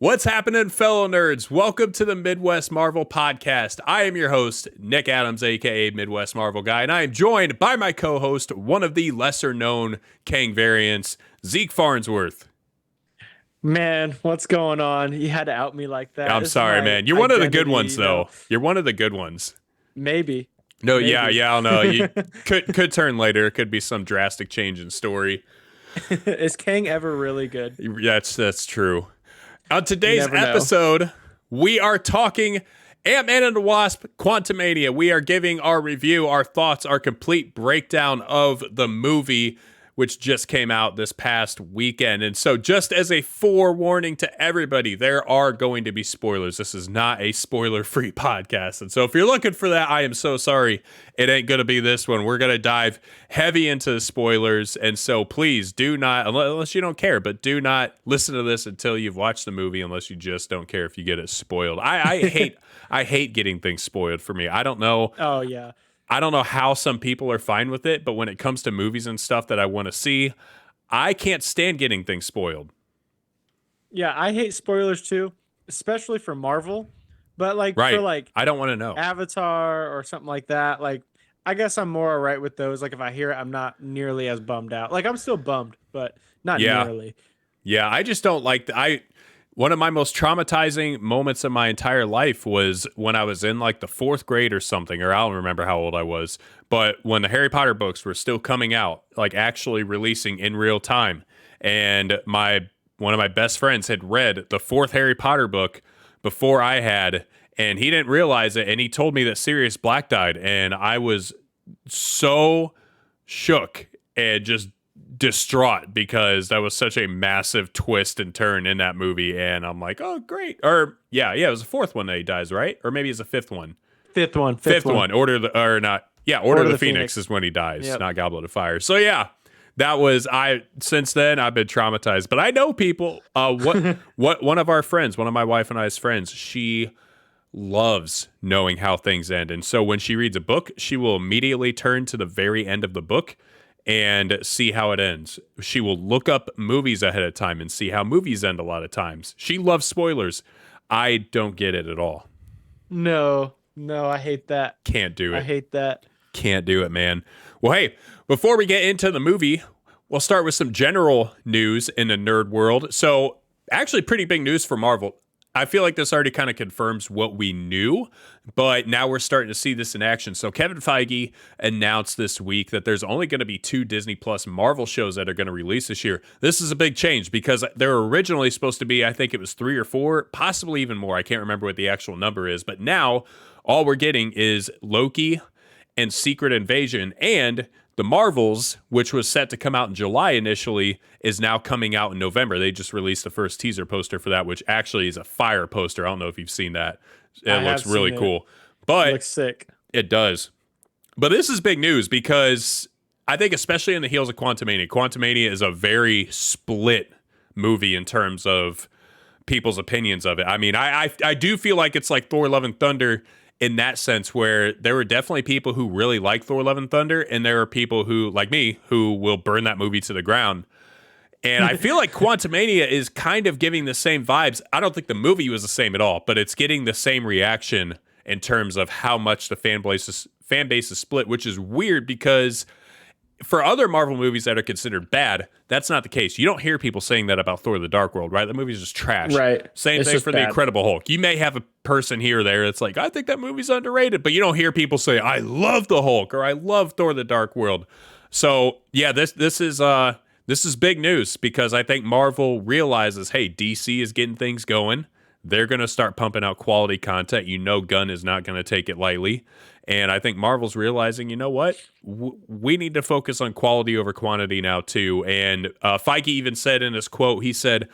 What's happening, fellow nerds? Welcome to the Midwest Marvel Podcast. I am your host, Nick Adams, aka Midwest Marvel Guy, and I am joined by my co-host, one of the lesser-known Kang variants, Zeke Farnsworth. Man, what's going on? You had to out me like that. I'm This is sorry, my man. You're one of the good identity, ones, though. You're one of the good ones. Maybe. No, yeah, Maybe. I don't know. You could turn later. It could be some drastic change in story. Is Kang ever really good? That's true. On You today's never know. episode, we are talking Ant-Man and the Wasp, Quantumania. We are giving our review, our thoughts, our complete breakdown of the movie, which just came out this past weekend. And so just as a forewarning to everybody, there are going to be spoilers. This is not a spoiler-free podcast. And so if you're looking for that, I am so sorry. It ain't going to be this one. We're going to dive heavy into the spoilers. And so please do not, unless you don't care, but do not listen to this until you've watched the movie, unless you just don't care if you get it spoiled. I hate getting things spoiled for me. I don't know. Oh yeah. I don't know how some people are fine with it, but when it comes to movies and stuff that I want to see, I can't stand getting things spoiled. Yeah, I hate spoilers too, especially for Marvel. But like for Right. like I don't want to know. Avatar or something like that, like I guess I'm more alright with those. Like if I hear it, I'm not nearly as bummed out. Like I'm still bummed, but not Yeah. nearly. Yeah, I just don't like one of my most traumatizing moments of my entire life was when I was in like the fourth grade or something, or I don't remember how old I was, but when the Harry Potter books were still coming out, like actually releasing in real time. And one of my best friends had read the fourth Harry Potter book before I had, and he didn't realize it. And he told me that Sirius Black died. And I was so shook and just distraught because that was such a massive twist and turn in that movie. And I'm like, oh, great. Or yeah, it was the fourth one that he dies, right? Or maybe it's the fifth one. Fifth one. Order of the, or not. Yeah, Order of the Phoenix is when he dies, Yep. not Goblet of Fire. So yeah, since then I've been traumatized. But I know people, what one of our friends, one of my wife and I's friends, she loves knowing how things end. And so when she reads a book, she will immediately turn to the very end of the book and see how it ends. She will look up movies ahead of time and see how movies end a lot of times. She loves spoilers. I don't get it at all. No, I hate that. Can't do I it. hate that. Can't do it, man. Well, hey, before we get into the movie, we'll start with some general news in the nerd world. So, actually, pretty big news for Marvel. I feel like this already kind of confirms what we knew, but now we're starting to see this in action. So Kevin Feige announced this week that there's only going to be 2 Disney Plus Marvel shows that are going to release this year. This is a big change because there were originally supposed to be, I think it was 3 or 4, possibly even more. I can't remember what the actual number is, but now all we're getting is Loki and Secret Invasion, and the Marvels, which was set to come out in July initially, is now coming out in November. They just released the first teaser poster for that, which actually is a fire poster. I don't know if you've seen that. It I looks have really seen it. cool. But Looks sick. it does. But this is big news because I think especially in the heels of Quantumania is a very split movie in terms of people's opinions of it. I mean, I do feel like it's like Thor Love and Thunder in that sense, where there were definitely people who really like Thor Love and Thunder, and there are people who, like me, who will burn that movie to the ground. And I feel like Quantumania is kind of giving the same vibes. I don't think the movie was the same at all, but it's getting the same reaction in terms of how much the fan base is split, which is weird because for other Marvel movies that are considered bad, that's not the case. You don't hear people saying that about Thor: The Dark World, right? The movie's just trash. Right. Same It's thing just for The bad. Incredible Hulk. You may have a person here or there that's like, I think that movie's underrated, but you don't hear people say, I love the Hulk or I love Thor: The Dark World. So yeah, this is big news because I think Marvel realizes, hey, DC is getting things going. They're going to start pumping out quality content. You know, Gunn is not going to take it lightly. And I think Marvel's realizing, you know what? We need to focus on quality over quantity now, too. And Feige even said in his quote, he said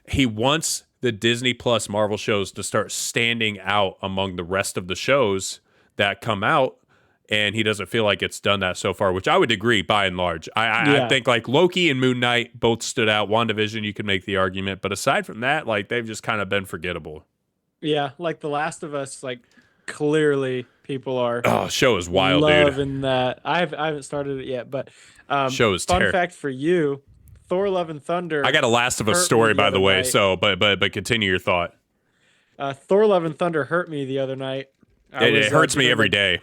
he wants the Disney Plus Marvel shows to start standing out among the rest of the shows that come out. And he doesn't feel like it's done that so far, which I would agree by and large. I think like Loki and Moon Knight both stood out. WandaVision, you could make the argument. But aside from that, like they've just kind of been forgettable. Yeah, like The Last of Us, like clearly people are Oh, show is wild, dude. loving that. I haven't started it yet, but Show is fun terrible. fact for you, Thor: Love and Thunder. I got a Last of Us hurt me story, by the other way. night. So, but continue your thought. Thor: Love and Thunder hurt me the other night. I It was hurts me doing every day.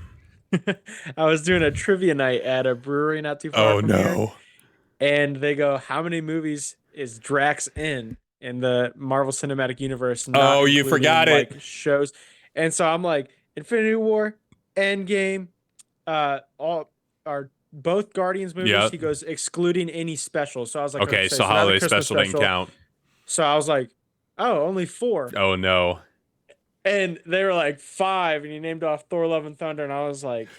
I was doing a trivia night at a brewery not too far Oh from here, no. and they go, "How many movies is Drax in the Marvel Cinematic Universe, not Oh, you including forgot it. like shows?" And so I'm like, Infinity War, Endgame, all are both Guardians movies. Yeah. He goes excluding any special. So I was like, Okay, okay, so so not a holiday Christmas special didn't count. So I was like, oh, only 4. Oh no. And they were like 5, and he named off Thor: Love and Thunder, and I was like,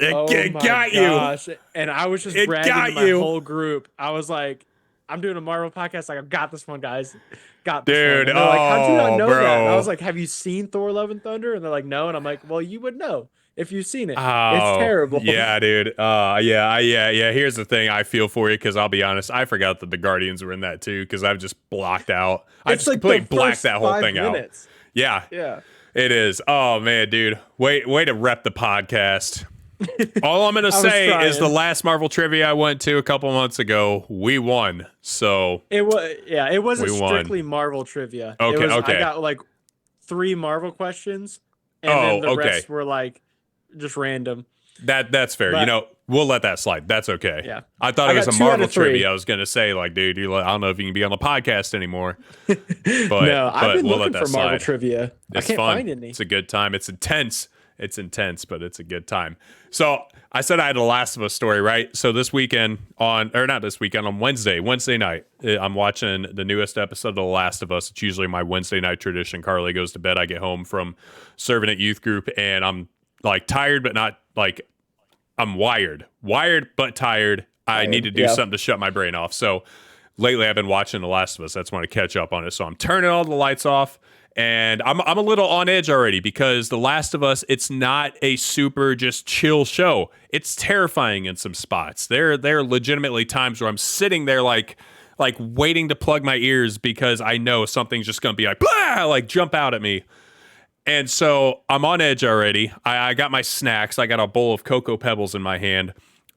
oh It my got you. gosh. And I was just It bragging got to my you. whole group. I was like, I'm doing a Marvel podcast. Like, I've got this one, guys. Got this one. Dude, And they're like, how'd you not oh, know that? And I was bro. like, have you seen Thor: Love and Thunder? And they're like, no. And I'm like, well, you would know if you've seen it. It's Oh, terrible. yeah, dude. Yeah. Here's the thing. I feel for you because I'll be honest. I forgot that the Guardians were in that too because I've just blocked out. I It's just like completely the blacked first that whole 5 thing minutes. out. Yeah, Yeah. it is. Oh man, dude. Way to rep the podcast. All I'm gonna say is the trying. last Marvel trivia I went to a couple months ago, we won. So It was, yeah, it wasn't We won. strictly Marvel trivia. It Okay, was, I okay. got like 3 Marvel questions, and Oh, then the okay. rest were like just random. That's fair. But We'll let that slide. That's okay. yeah, I thought I it was got a 2 out Marvel of 3. trivia. I was gonna say, like, dude, I don't know if you can be on the podcast anymore. No, I've been we'll let looking that for Marvel slide. trivia. I It's can't fun. find any. It's a good time. It's intense. It's intense, but it's a good time. So I said I had a Last of Us story, right? So this weekend on Wednesday night, I'm watching the newest episode of The Last of Us. It's usually my Wednesday night tradition. Carly goes to bed. I get home from serving at youth group, and I'm like tired, but not like I'm wired but tired. I need to do something to shut my brain off. So lately I've been watching The Last of Us. That's when I catch up on it. So I'm turning all the lights off, and I'm a little on edge already because The Last of Us, it's not a super just chill show. It's terrifying in some spots. There are legitimately times where I'm sitting there like waiting to plug my ears because I know something's just gonna be like, blah, like jump out at me. And so I'm on edge already. I got my snacks. I got a bowl of Cocoa Pebbles in my hand,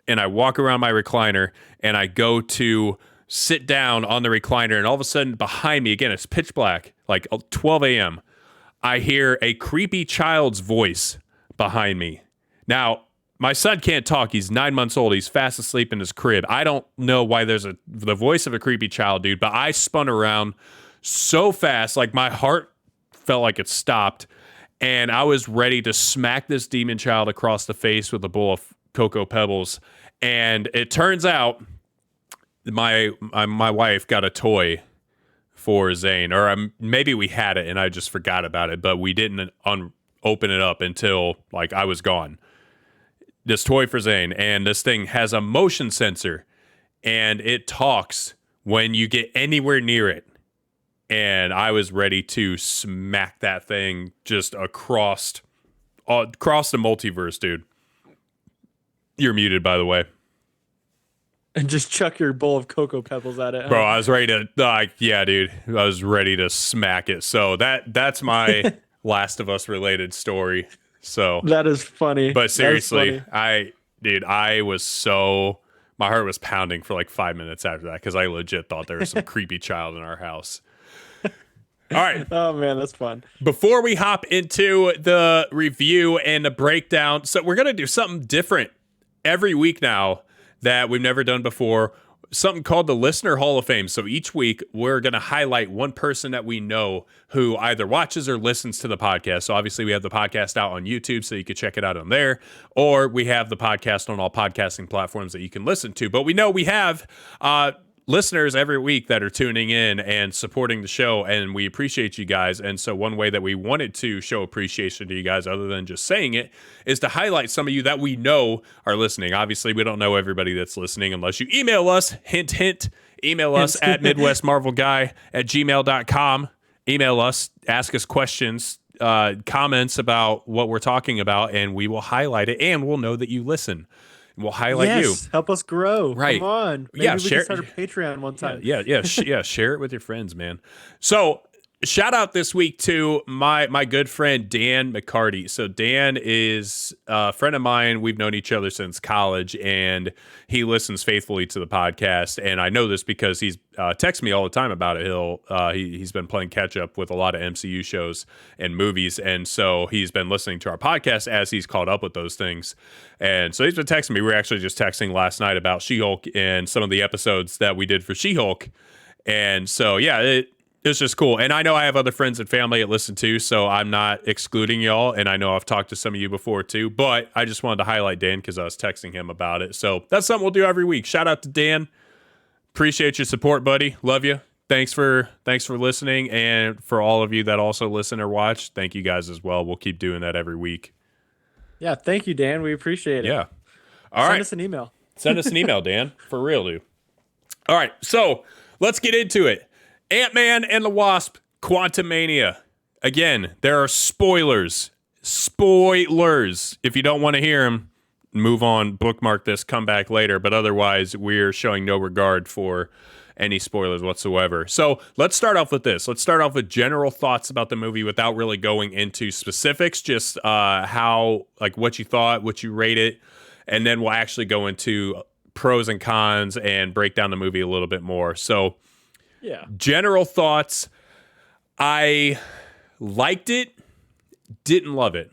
and I walk around my recliner, and I go to sit down on the recliner, and all of a sudden behind me, again, it's pitch black, like 12 a.m., I hear a creepy child's voice behind me. Now, my son can't talk. He's 9 months old. He's fast asleep in his crib. I don't know why there's the voice of a creepy child, dude, but I spun around so fast, like my heart felt like it stopped, and I was ready to smack this demon child across the face with a bowl of Cocoa Pebbles. And it turns out my wife got a toy for Zane, or maybe we had it and I just forgot about it, but we didn't open it up until like I was gone. This toy for Zane, and this thing has a motion sensor, and it talks when you get anywhere near it. And I was ready to smack that thing just across the multiverse, dude. You're muted, by the way. And just chuck your bowl of Cocoa Pebbles at it. Bro, I was ready to, yeah, dude. I was ready to smack it. So that's my Last of Us related story. So that is funny. But seriously, I was so, my heart was pounding for like 5 minutes after that because I legit thought there was some creepy child in our house. All right. Oh man, that's fun. Before we hop into the review and the breakdown, so we're going to do something different every week now that we've never done before, something called the Listener Hall of Fame. So each week we're going to highlight one person that we know who either watches or listens to the podcast. So obviously we have the podcast out on YouTube, so you can check it out on there, or we have the podcast on all podcasting platforms that you can listen to. But we know we have listeners every week that are tuning in and supporting the show, and we appreciate you guys. And so one way that we wanted to show appreciation to you guys, other than just saying it, is to highlight some of you that we know are listening. Obviously, we don't know everybody that's listening unless you email us. Hint, hint. Email us at midwestmarvelguy@gmail.com. Email us, ask us questions, comments about what we're talking about, and we will highlight it, and we'll know that you listen. We'll highlight you. Help us grow. Right. Come on. Maybe we can start a Patreon one time. Yeah. Share it with your friends, man. So Shout out this week to my good friend Dan McCarty. So Dan is a friend of mine. We've known each other since college, and he listens faithfully to the podcast. And I know this because he's texts me all the time about it. He's been playing catch up with a lot of MCU shows and movies, and so he's been listening to our podcast as he's caught up with those things. And so he's been texting me. We were actually just texting last night about She-Hulk and some of the episodes that we did for She-Hulk. And so it's just cool. And I know I have other friends and family that listen too, so I'm not excluding y'all. And I know I've talked to some of you before too, but I just wanted to highlight Dan because I was texting him about it. So that's something we'll do every week. Shout out to Dan. Appreciate your support, buddy. Love you. Thanks for listening. And for all of you that also listen or watch, thank you guys as well. We'll keep doing that every week. Yeah, thank you, Dan. We appreciate it. Yeah. All right. Send us an email. Send us an email, Dan. For real, dude. All right. So let's get into it. Ant-Man and the Wasp, Quantumania. Again, there are spoilers. Spoilers. If you don't want to hear them, move on, bookmark this, come back later. But otherwise, we're showing no regard for any spoilers whatsoever. So let's start off with this. Let's start off with general thoughts about the movie without really going into specifics. Just what you thought, what you rate it. And then we'll actually go into pros and cons and break down the movie a little bit more. So yeah, general thoughts. I liked it, didn't love it.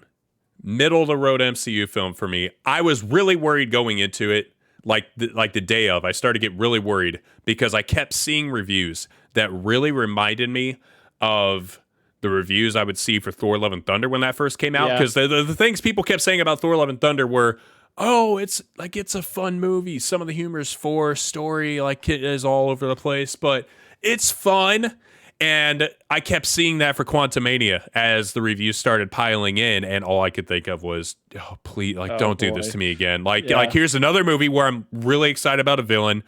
Middle of the road MCU film for me. I was really worried going into it, like the day of. I started to get really worried because I kept seeing reviews that really reminded me of the reviews I would see for Thor: Love and Thunder when that first came out. Because the things people kept saying about Thor: Love and Thunder were, oh, it's a fun movie. Some of the humor's forced, story is all over the place, but it's fun. And I kept seeing that for Quantumania as the reviews started piling in, and all I could think of was, oh, please, don't do this to me again. Here's another movie where I'm really excited about a villain,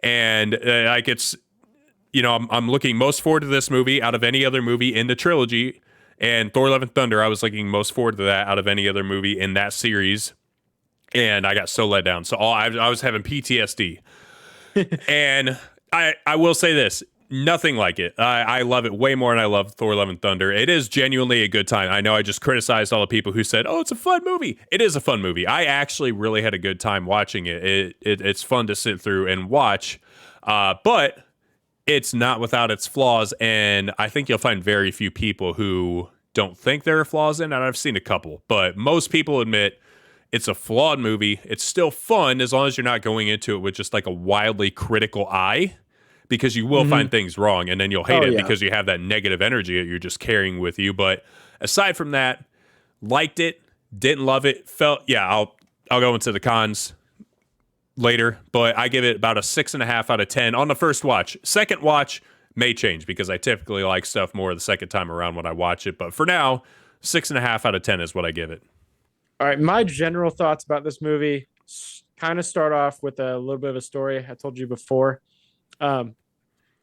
and I'm looking most forward to this movie out of any other movie in the trilogy. And Thor: Love and Thunder, I was looking most forward to that out of any other movie in that series. And I got so let down. So I was having PTSD. And I will say this. Nothing like it. I love it way more than I love Thor: Love and Thunder. It is genuinely a good time. I know I just criticized all the people who said, oh, it's a fun movie. It is a fun movie. I actually really had a good time watching it. It's fun to sit through and watch, but it's not without its flaws, and I think you'll find very few people who don't think there are flaws in it. I've seen a couple, but most people admit it's a flawed movie. It's still fun as long as you're not going into it with just like a wildly critical eye, because you will find things wrong, and then you'll hate it because you have that negative energy that you're just carrying with you. But aside from that, liked it, didn't love it, I'll go into the cons later, but I give it about a 6.5 out of 10 on the first watch. Second watch may change because I typically like stuff more the second time around when I watch it. But for now, 6.5 out of 10 is what I give it. All right, my general thoughts about this movie kind of start off with a little bit of a story I told you before. Kind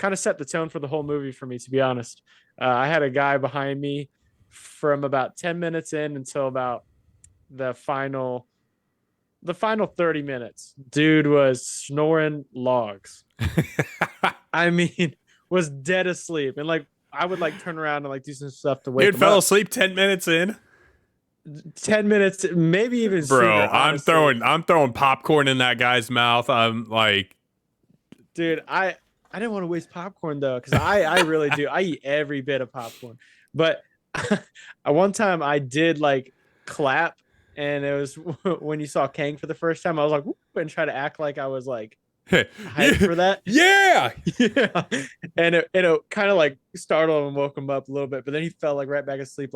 of set the tone for the whole movie for me, to be honest. I had a guy behind me from about 10 minutes in until about the final 30 minutes. Dude was snoring logs. I mean, was dead asleep. And I would turn around and do some stuff to wake him up. Dude fell asleep 10 minutes in. 10 minutes, maybe even bro sooner, I'm throwing popcorn in that guy's mouth. I'm like, dude, I didn't want to waste popcorn though, because I really do. I eat every bit of popcorn. But one time I did clap, and it was when you saw Kang for the first time. I was like, whoop, and try to act like I was hyped for that. Yeah. Yeah. And it kind of startled and woke him up a little bit, but then he fell right back asleep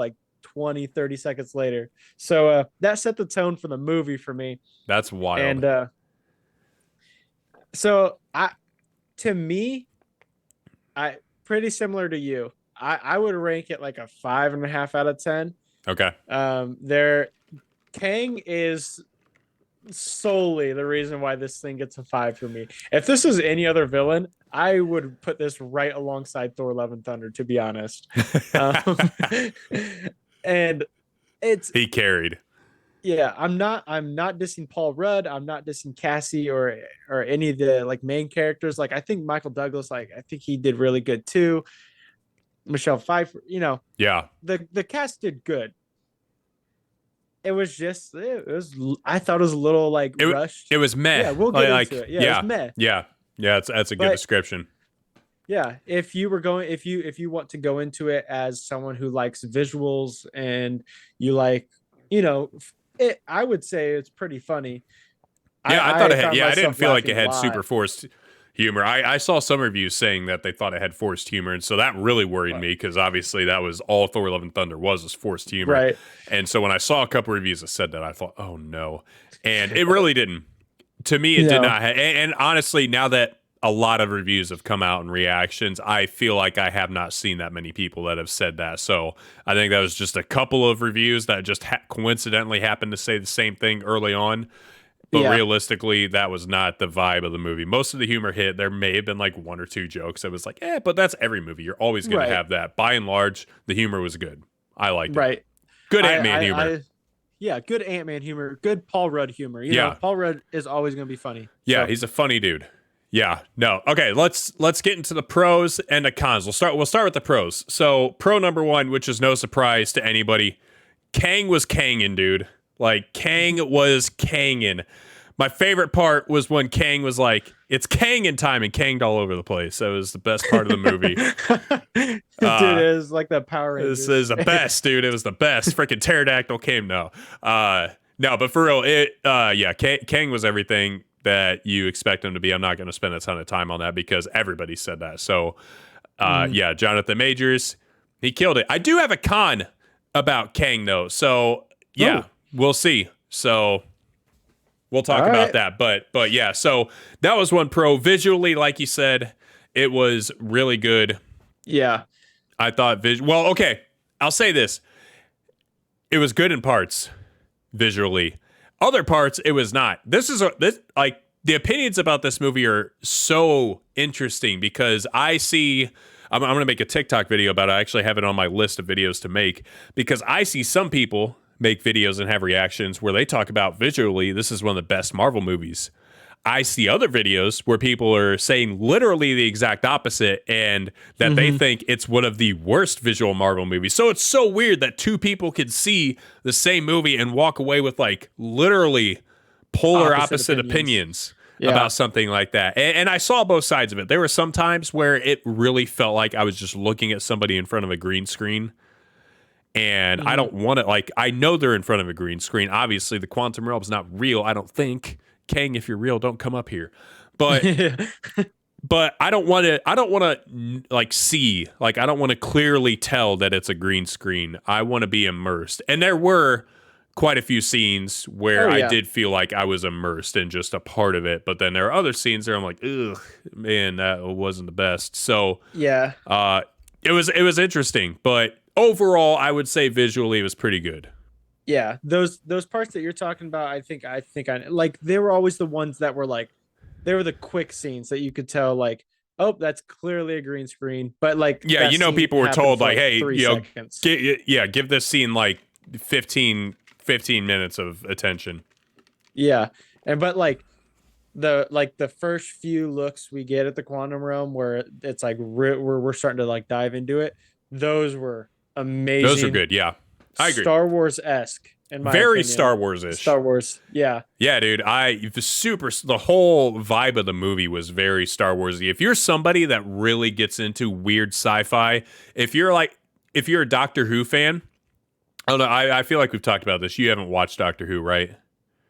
20-30 seconds later. So that set the tone for the movie for me. That's wild. And so to me, I pretty similar to you. I would rank it a 5.5 out of 10. Okay. Kang is solely the reason why this thing gets a 5 for me. If this was any other villain, I would put this right alongside Thor: Love and Thunder, to be honest. And he carried. Yeah, I'm not dissing Paul Rudd. I'm not dissing Cassie or any of the main characters. I think Michael Douglas, I think he did really good too. Michelle Pfeiffer. Yeah. The cast did good. It was just it was I thought it was a little like It rushed. it was meh. Yeah, we'll get into it. Yeah, it was Yeah. meh. Yeah. Yeah, that's a good But description. yeah, if you want to go into it as someone who likes visuals and you like, you know, I would say it's pretty funny. Yeah, I thought I it had, found yeah, I didn't myself feel like laughing it a had super lot. forced humor. I saw some reviews saying that they thought it had forced humor, and so that really worried me because obviously that was all Thor: Love and Thunder was forced humor. Right. And so when I saw a couple reviews that said that, I thought, oh no, and it really didn't. To me, it did No. not. And honestly, now that a lot of reviews have come out and reactions, I feel like I have not seen that many people that have said that. So I think that was just a couple of reviews that just coincidentally happened to say the same thing early on. But Yeah. realistically, that was not the vibe of the movie. Most of the humor hit. There may have been like one or two jokes that was like, but that's every movie. You're always going to Right. have that. By and large, the humor was good. I liked it. Right. Good Ant-Man humor. Yeah, good Ant-Man humor, good Paul Rudd humor. Yeah. Paul Rudd is always going to be funny. Yeah, So, he's a funny dude. Yeah, no. Okay, let's get into the pros and the cons. We'll start with the pros. So, pro number 1, which is no surprise to anybody, Kang was Kangin', dude. Like Kang was Kangin'. My favorite part was when Kang was like, "It's Kangin' time," and Kanged all over the place. That was the best part of the movie. dude, it was like the Power Rangers. This is the best, dude. It was the best. Freaking pterodactyl came. No, but for real, Kang was everything that you expect him to be. I'm not going to spend a ton of time on that because everybody said that. So, Jonathan Majors, he killed it. I do have a con about Kang though. So we'll see. So we'll talk about that. But yeah, so that was one pro. Visually, like you said, it was really good. Yeah. I thought well, okay. I'll say this. It was good in parts visually. Other parts it was not. This like the opinions about this movie are so interesting because I'm going to make a TikTok video about it. I actually have it on my list of videos to make because I see some people make videos and have reactions where they talk about visually this is one of the best Marvel movies. I see other videos where people are saying literally the exact opposite and that they think it's one of the worst visual Marvel movies. So it's so weird that two people could see the same movie and walk away with like literally polar opposite opinions about something like that. And I saw both sides of it. There were some times where it really felt like I was just looking at somebody in front of a green screen. And I don't want to, like, I know they're in front of a green screen. Obviously, the quantum realm is not real, I don't think. Kang, if you're real, don't come up here. But but I don't want to like see, like I don't want to clearly tell that it's a green screen. I want to be immersed. And there were quite a few scenes where I did feel like I was immersed in just a part of it. But then there are other scenes where I'm like, ugh, man, that wasn't the best. So yeah, it was interesting, but overall, I would say visually it was pretty good. Yeah, those parts that you're talking about, I think I like they were always the ones that were like they were the quick scenes that you could tell like, oh, that's clearly a green screen. But like people were told like, hey, 3 seconds. Give this scene like 15 minutes of attention. Yeah. But like the first few looks we get at the quantum realm where it's like we're starting to like dive into it, those were amazing. Those are good, yeah. I agree. Star Wars-esque, in my very opinion. Star Wars-ish. Star Wars, yeah. Yeah, dude. The whole vibe of the movie was very Star Warsy. If you're somebody that really gets into weird sci-fi, if you're a Doctor Who fan, I don't know. I feel like we've talked about this. You haven't watched Doctor Who, right?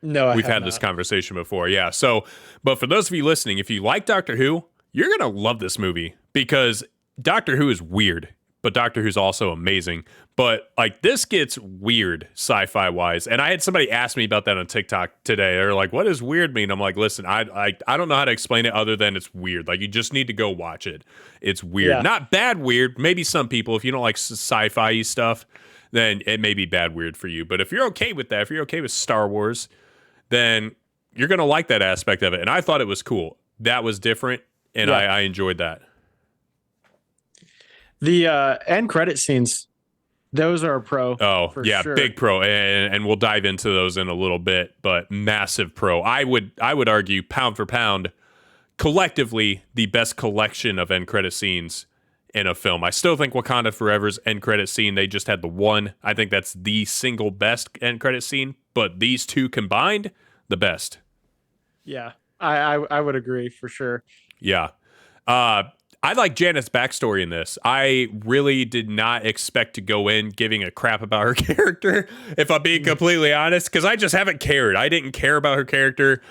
No, we've had this conversation before. Yeah. So, but for those of you listening, if you like Doctor Who, you're gonna love this movie because Doctor Who is weird. But Doctor Who's also amazing. But like this gets weird sci-fi wise. And I had somebody ask me about that on TikTok today. They're like, what does weird mean? I'm like, listen, I don't know how to explain it other than it's weird. Like you just need to go watch it. It's weird. Yeah. Not bad weird. Maybe some people, if you don't like sci-fi stuff, then it may be bad weird for you. But if you're okay with that, if you're okay with Star Wars, then you're going to like that aspect of it. And I thought it was cool. That was different. And I enjoyed that. The end credit scenes, those are a pro. Oh, yeah, sure. Big pro. And we'll dive into those in a little bit, but massive pro. I would argue pound for pound, collectively, the best collection of end credit scenes in a film. I still think Wakanda Forever's end credit scene, they just had the one. I think that's the single best end credit scene, but these two combined, the best. Yeah, I would agree for sure. Yeah. I like Janet's backstory in this. I really did not expect to go in giving a crap about her character, if I'm being completely honest, because I just haven't cared. I didn't care about her character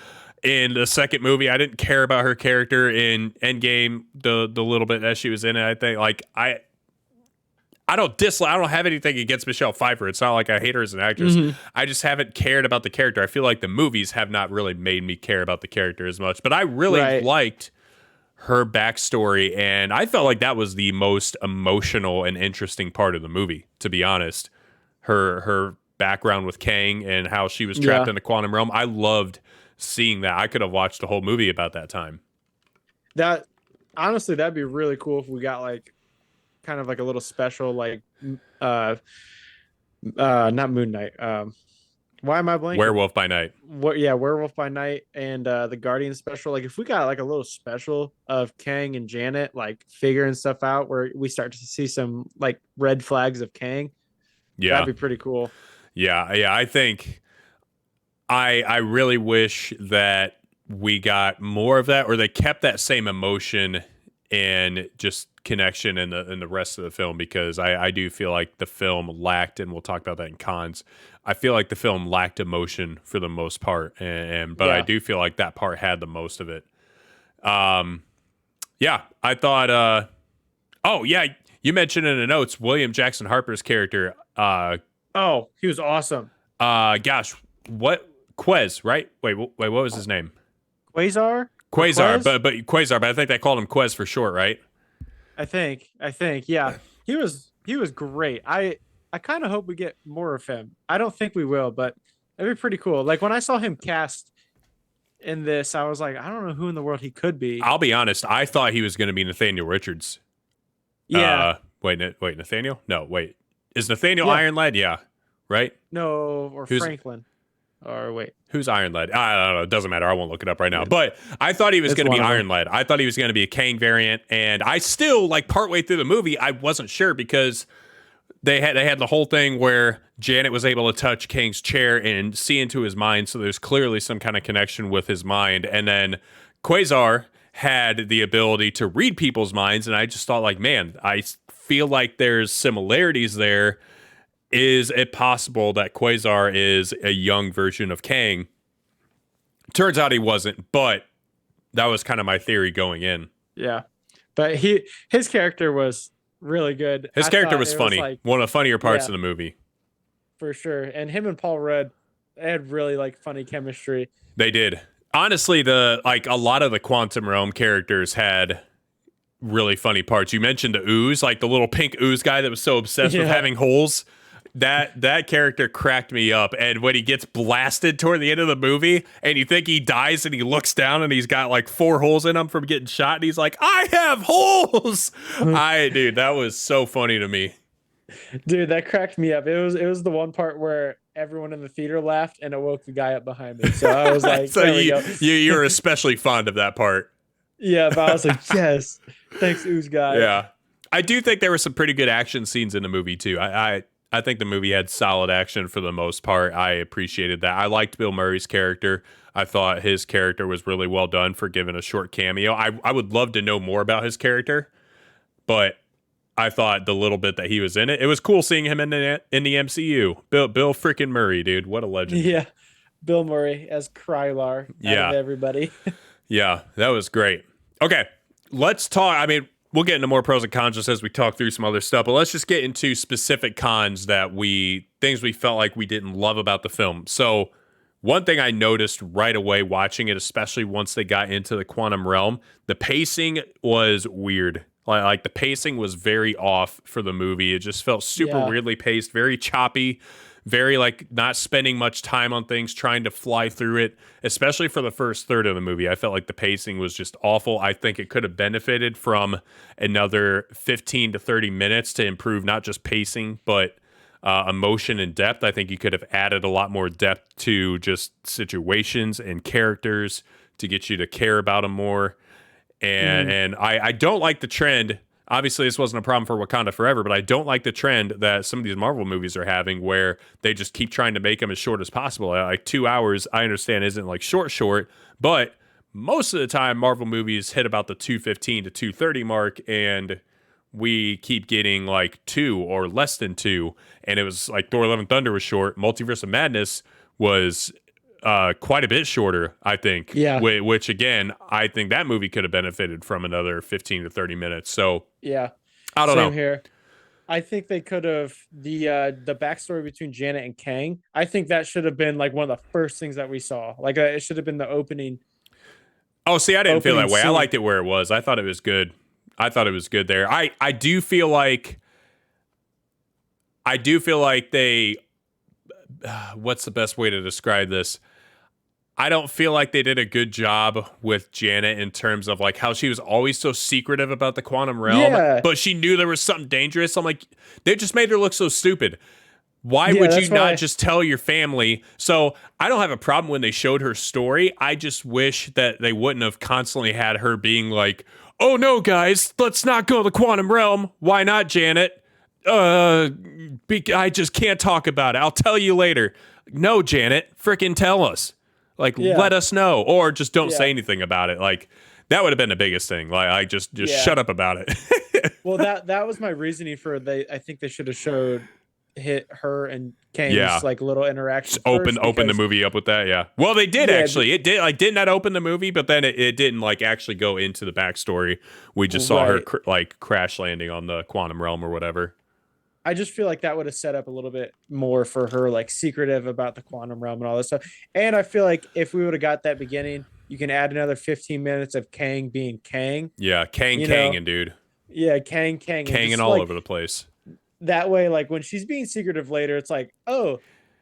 in the second movie. I didn't care about her character in Endgame, the little bit that she was in it. I think like I don't dislike. I don't have anything against Michelle Pfeiffer. It's not like I hate her as an actress. I just haven't cared about the character. I feel like the movies have not really made me care about the character as much. But I really liked her backstory, and I felt like that was the most emotional and interesting part of the movie, to be honest. Her background with Kang and how she was trapped in the quantum realm. I loved seeing that. I could have watched the whole movie about that time. That honestly, that'd be really cool if we got like kind of like a little special, like not Moon Knight. Why am I blanking? Werewolf by Night. Werewolf by Night and the Guardian special. Like if we got like a little special of Kang and Janet like figuring stuff out where we start to see some like red flags of Kang. That'd be pretty cool. Yeah. I think I really wish that we got more of that, or they kept that same emotion and just connection in the rest of the film, because I do feel like the film lacked, and we'll talk about that in cons. I feel like the film lacked emotion for the most part, but I do feel like that part had the most of it. I thought. You mentioned in the notes William Jackson Harper's character. He was awesome. What Quez, right? Wait, what was his name? Quasar, but Quasar, but I think they called him Quez for short, right? I think, yeah. He was great. I kind of hope we get more of him. I don't think we will, but that'd be pretty cool. Like when I saw him cast in this, I was like, I don't know who in the world he could be. I'll be honest, I thought he was going to be Nathaniel Richards. Yeah. Wait, Nathaniel? No, wait. Is Nathaniel Iron Lad? Yeah. Right? No, or Franklin. Or wait. Who's Iron Lad? I don't know. It doesn't matter. I won't look it up right now. But I thought he was going to be Iron Lad. I thought he was going to be a Kang variant. And I still, like, partway through the movie, I wasn't sure, because they had the whole thing where Janet was able to touch Kang's chair and see into his mind. So there's clearly some kind of connection with his mind. And then Quasar had the ability to read people's minds. And I just thought, like, man, I feel like there's similarities there. Is it possible that Quasar is a young version of Kang? Turns out he wasn't, but that was kind of my theory going in. Yeah. But his character was really good. His character was funny. One of the funnier parts of the movie. For sure. And him and Paul Rudd, they had really like funny chemistry. They did. Honestly, a lot of the Quantum Realm characters had really funny parts. You mentioned the ooze, like the little pink ooze guy that was so obsessed with having holes. That character cracked me up. And when he gets blasted toward the end of the movie and you think he dies and he looks down and he's got like 4 holes in him from getting shot and he's like, I have holes. Dude, that was so funny to me. Dude, that cracked me up. It was the one part where everyone in the theater laughed and it woke the guy up behind me. So I was like, so you're especially fond of that part. Yeah, but I was like, yes. Thanks, ooze guy. Yeah. I do think there were some pretty good action scenes in the movie too. I think the movie had solid action for the most part. I appreciated that. I liked Bill Murray's character. I thought his character was really well done for giving a short cameo. I would love to know more about his character, but I thought the little bit that he was in it was cool seeing him in the MCU. Bill freaking Murray, dude. What a legend. Yeah. Bill Murray as Krylar out of everybody. Yeah, that was great. Okay, let's talk. I mean, we'll get into more pros and cons just as we talk through some other stuff, but let's just get into specific cons things we felt like we didn't love about the film. So one thing I noticed right away watching it, especially once they got into the quantum realm, the pacing was weird. Like the pacing was very off for the movie. It just felt super weirdly paced, very choppy, very like not spending much time on things, trying to fly through it, especially for the first third of the movie. I felt like the pacing was just awful. I think it could have benefited from another 15 to 30 minutes to improve not just pacing, but emotion and depth. I think you could have added a lot more depth to just situations and characters to get you to care about them more. And I don't like the trend obviously this wasn't a problem for Wakanda Forever, but I don't like the trend that some of these Marvel movies are having where they just keep trying to make them as short as possible. Like 2 hours, I understand isn't like short, but most of the time Marvel movies hit about the 215 to 230 mark, and we keep getting like 2 or less than 2. And it was like Thor: Love and Thunder was short. Multiverse of Madness was quite a bit shorter, I think. Yeah. Which again, I think that movie could have benefited from another 15 to 30 minutes. So Yeah. I don't Same know. here. I think they could have the backstory between Janet and Kang. I think that should have been like one of the first things that we saw. Like it should have been the Oh, see, I didn't feel opening that way. I scene. liked it where it was. I thought it was good. I thought it was good there. I do feel like they what's the best way to describe this? I don't feel like they did a good job with Janet in terms of like how she was always so secretive about the quantum realm, Yeah. but she knew there was something dangerous. I'm like, they just made her look so stupid. Why Yeah, would you that's not why. just tell your family? So I don't have a problem when they showed her story. I just wish that they wouldn't have constantly had her being like, oh no, guys, let's not go to the quantum realm. Why not, Janet? I just can't talk about it. I'll tell you later. No, Janet, freaking tell us. Like, Yeah. let us know, or just don't say Yeah. anything about it. Like, that would have been the biggest thing. Like, I just Yeah. shut up about it. Well, that was my reasoning for I think they should have showed hit her and Yeah. Kang's like little Just interaction open first the because movie up with that. Yeah. Well, they did yeah, actually. It did like didn't that open the movie, but then it didn't like actually go into the backstory. We just saw her right. like crash landing on the quantum realm or whatever. I just feel like that would have set up a little bit more for her, like secretive about the quantum realm and all this stuff. And I feel like if we would have got that beginning, you can add another 15 minutes of Kang being Kang, Yeah, Kang you know? Kangin', dude. Yeah, Kang, and Kangin' just all like over the place. that way, like when she's being secretive later, it's like, oh,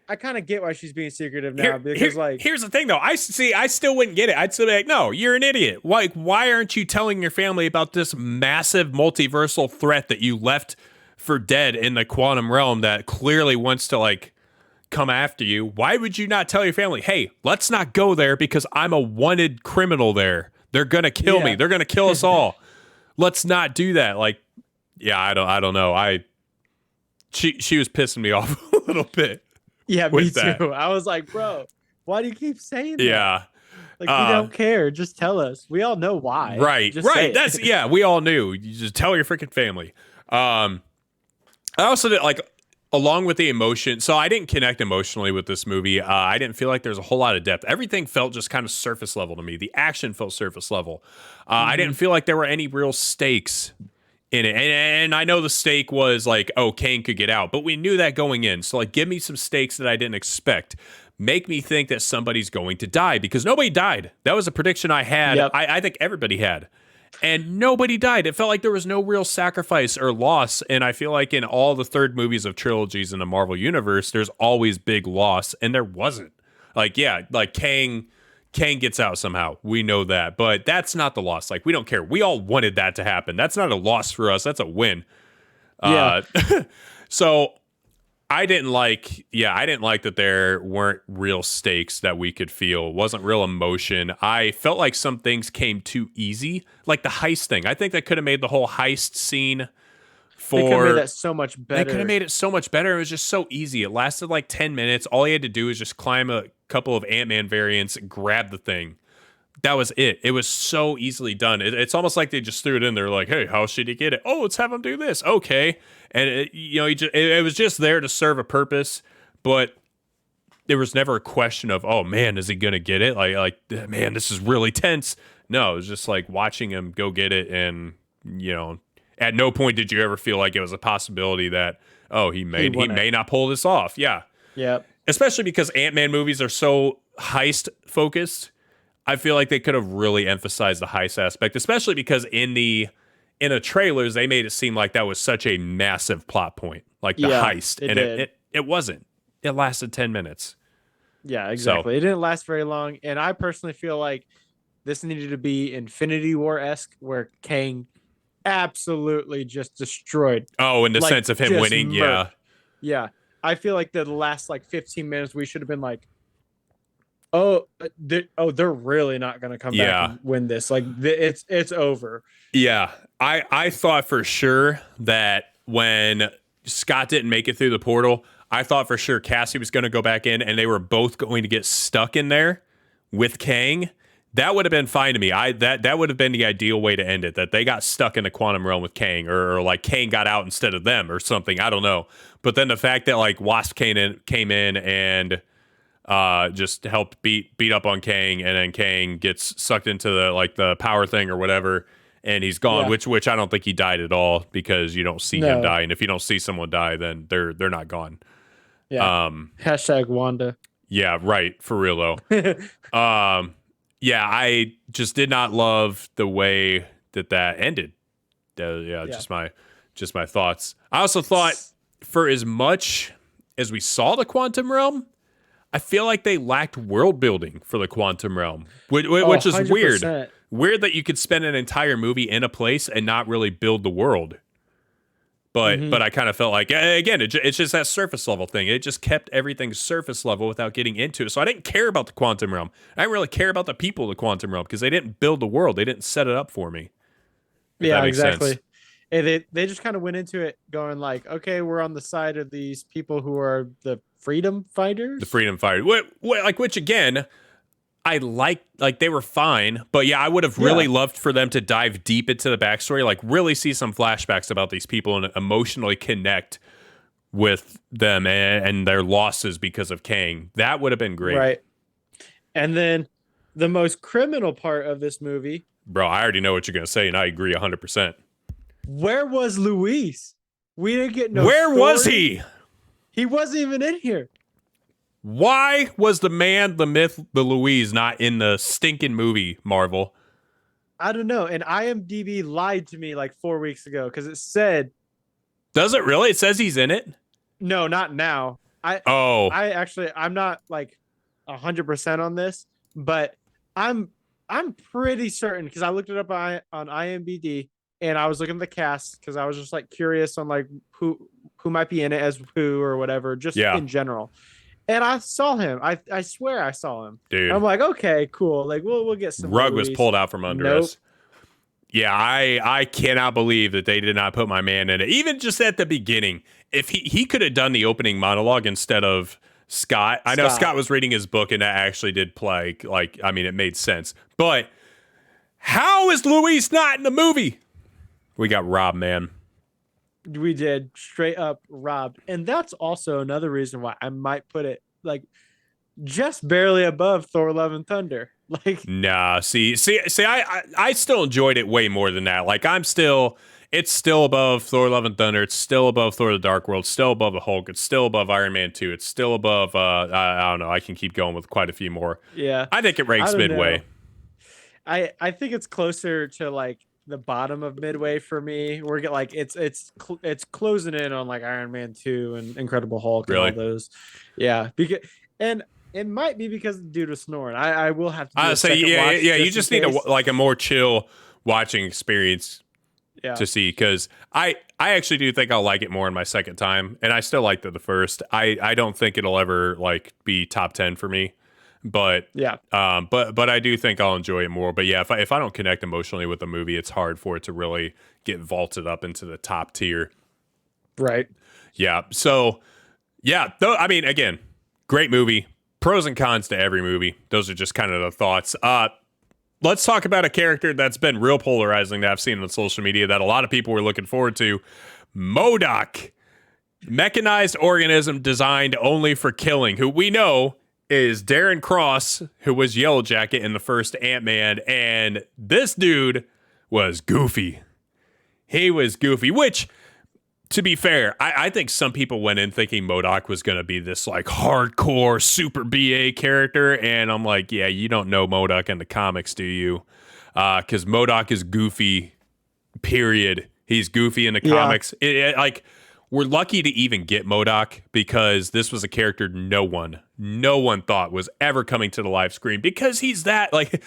I kind of get why she's being secretive now because, like, Here's the thing though. I see. I still wouldn't get it. I'd still be like, no, you're an idiot. Why aren't you telling your family about this massive multiversal threat that you left for dead in the quantum realm that clearly wants to like come after you? Why would you not tell your family, hey, let's not go there because I'm a wanted criminal there. They're gonna kill me. yeah, They're gonna kill us all. Let's not do that. Like, yeah, I don't know. She was pissing me off a little bit yeah, me with too. that. I was like, bro, why do you keep saying that? Yeah. Like, we don't care. Just tell us. We all know why. Right, Just say right. it. That's yeah. We all knew. You just tell your freaking family. I also did like along with the emotion. So I didn't connect emotionally with this movie. I didn't feel like there's a whole lot of depth. Everything felt just kind of surface level to me. The action felt surface level. I didn't feel like there were any real stakes in it. And I know the stake was like, oh, Kane could get out, but we knew that going in. So like, give me some stakes that I didn't expect. Make me think that somebody's going to die because nobody died. That was a prediction I had. Yep. I think everybody had. And nobody died. It felt like there was no real sacrifice or loss. And I feel like in all the third movies of trilogies in the Marvel universe, there's always big loss, and there wasn't. Like, yeah, like Kang gets out somehow. We know that. But that's not the loss. Like, we don't care. We all wanted that to happen. That's not a loss for us. That's a win. Yeah. So I didn't like that there weren't real stakes that we could feel. It wasn't real emotion. I felt like some things came too easy, like the heist thing. I think they could have made the whole heist scene They could have for made that so much better. they could have made it so much better. It was just so easy. It lasted like 10 minutes. All he had to do was just climb a couple of Ant-Man variants, grab the thing. That was it. It was so easily done. It's almost like they just threw it in there like, hey, how should he get it? Oh, let's have him do this. Okay. And, it was just there to serve a purpose, but there was never a question of, oh, man, is he going to get it? Like, man, this is really tense. No, it was just like watching him go get it. And, at no point did you ever feel like it was a possibility that, oh, he may not pull this off. Yeah. Yep. Especially because Ant-Man movies are so heist focused. I feel like they could have really emphasized the heist aspect, especially because in the trailers they made it seem like that was such a massive plot point, like the heist, it and did. it wasn't. It lasted 10 minutes. Yeah, exactly. So, It didn't last very long, and I personally feel like this needed to be Infinity War-esque, where Kang absolutely just destroyed. oh, in the Like, sense of him just winning, yeah. murked. Yeah, I feel like the last like 15 minutes we should have been like, They're really not going to come back Yeah. and win this. Like it's over. Yeah. I thought for sure that when Scott didn't make it through the portal, I thought for sure Cassie was going to go back in and they were both going to get stuck in there with Kang. That would have been fine to me. That would have been the ideal way to end it. That they got stuck in the quantum realm with Kang, or like Kang got out instead of them, or something. I don't know. But then the fact that like Wasp came in and just helped beat up on Kang, and then Kang gets sucked into the power thing or whatever, and he's gone. Yeah. Which I don't think he died at all, because you don't see him No. die, and if you don't see someone die, then they're not gone. Yeah. Um, Hashtag Wanda. yeah, right, for real though. Yeah, I just did not love the way that ended. Yeah, Yeah. just my thoughts. I also thought, for as much as we saw the quantum realm, I feel like they lacked world building for the quantum realm, which is weird. 100%. Weird that you could spend an entire movie in a place and not really build the world. But I kind of felt like, again, it's just that surface level thing. It just kept everything surface level without getting into it. So I didn't care about the quantum realm. I didn't really care about the people of the quantum realm, because they didn't build the world. They didn't set it up for me. If Yeah, that makes exactly. sense. And they just kind of went into it going like, okay, we're on the side of these people who are the freedom The fighters. freedom fighter, which again, I like they were fine, but yeah, I would have really Yeah. loved for them to dive deep into the backstory, like really see some flashbacks about these people and emotionally connect with them and their losses because of Kang. That would have been great. Right. And then the most criminal part of this movie, Bro, I already know what you're going to say, and I agree 100%. where was Luis? We didn't get no Where was story. he? He wasn't even in here. Why was the man, the myth, the Louise not in the stinking movie, Marvel? I don't know. And IMDb lied to me like 4 weeks ago because it said, Does it really? It says he's in it? no, not now. Oh, I'm not like 100% on this, but I'm pretty certain because I looked it up on IMDb and I was looking at the cast because I was just like curious on like who might be in it as who or whatever, just yeah, in general. And I saw him. I swear I saw him. dude. I'm like, okay, cool. Like we'll get some. Rug was Louis. pulled out from under Nope. us. Yeah, I cannot believe that they did not put my man in it. Even just at the beginning, if he could have done the opening monologue instead of Scott. I know Scott was reading his book, and that actually did play. Like, I mean, it made sense. But how is Luis not in the movie? We got robbed, man. We did straight up robbed. And that's also another reason why I might put it like just barely above Thor Love and Thunder. Like, Nah, see, I still enjoyed it way more than that. Like, it's still above Thor: Love and Thunder. It's still above Thor: The Dark World. Still above the Hulk. It's still above Iron Man 2. It's still above. I don't know. I can keep going with quite a few more. yeah. I think it ranks I don't midway. know. I think it's closer to like the bottom of midway for me. We're get like it's closing in on like Iron Man 2 and Incredible Hulk and Really? all those. Yeah, because and it might be because the dude was snoring. I will have to do I a say, second yeah, watch yeah. You in just need case. a more chill watching experience Yeah. to see, because I actually do think I'll like it more in my second time, and I still liked it the first. I don't think it'll ever like be top 10 for me, but Yeah. but I do think I'll enjoy it more. But yeah, if I don't connect emotionally with the movie, it's hard for it to really get vaulted up into the top tier. Right. Yeah. So yeah, though, I mean, again, great movie. Pros and cons to every movie. Those are just kind of the thoughts. Let's talk about a character that's been real polarizing that I've seen on social media that a lot of people were looking forward to. MODOK, mechanized organism designed only for killing, who we know is Darren Cross, who was Yellow Jacket in the first Ant-Man, and this dude was goofy. He was goofy, which, to be fair, I think some people went in thinking MODOK was going to be this like hardcore super BA character, and I'm like, yeah, you don't know MODOK in the comics, do you? Because MODOK is goofy, period. He's goofy in the comics. Like, we're lucky to even get MODOK, because this was a character no one thought was ever coming to the live screen, because he's that, like,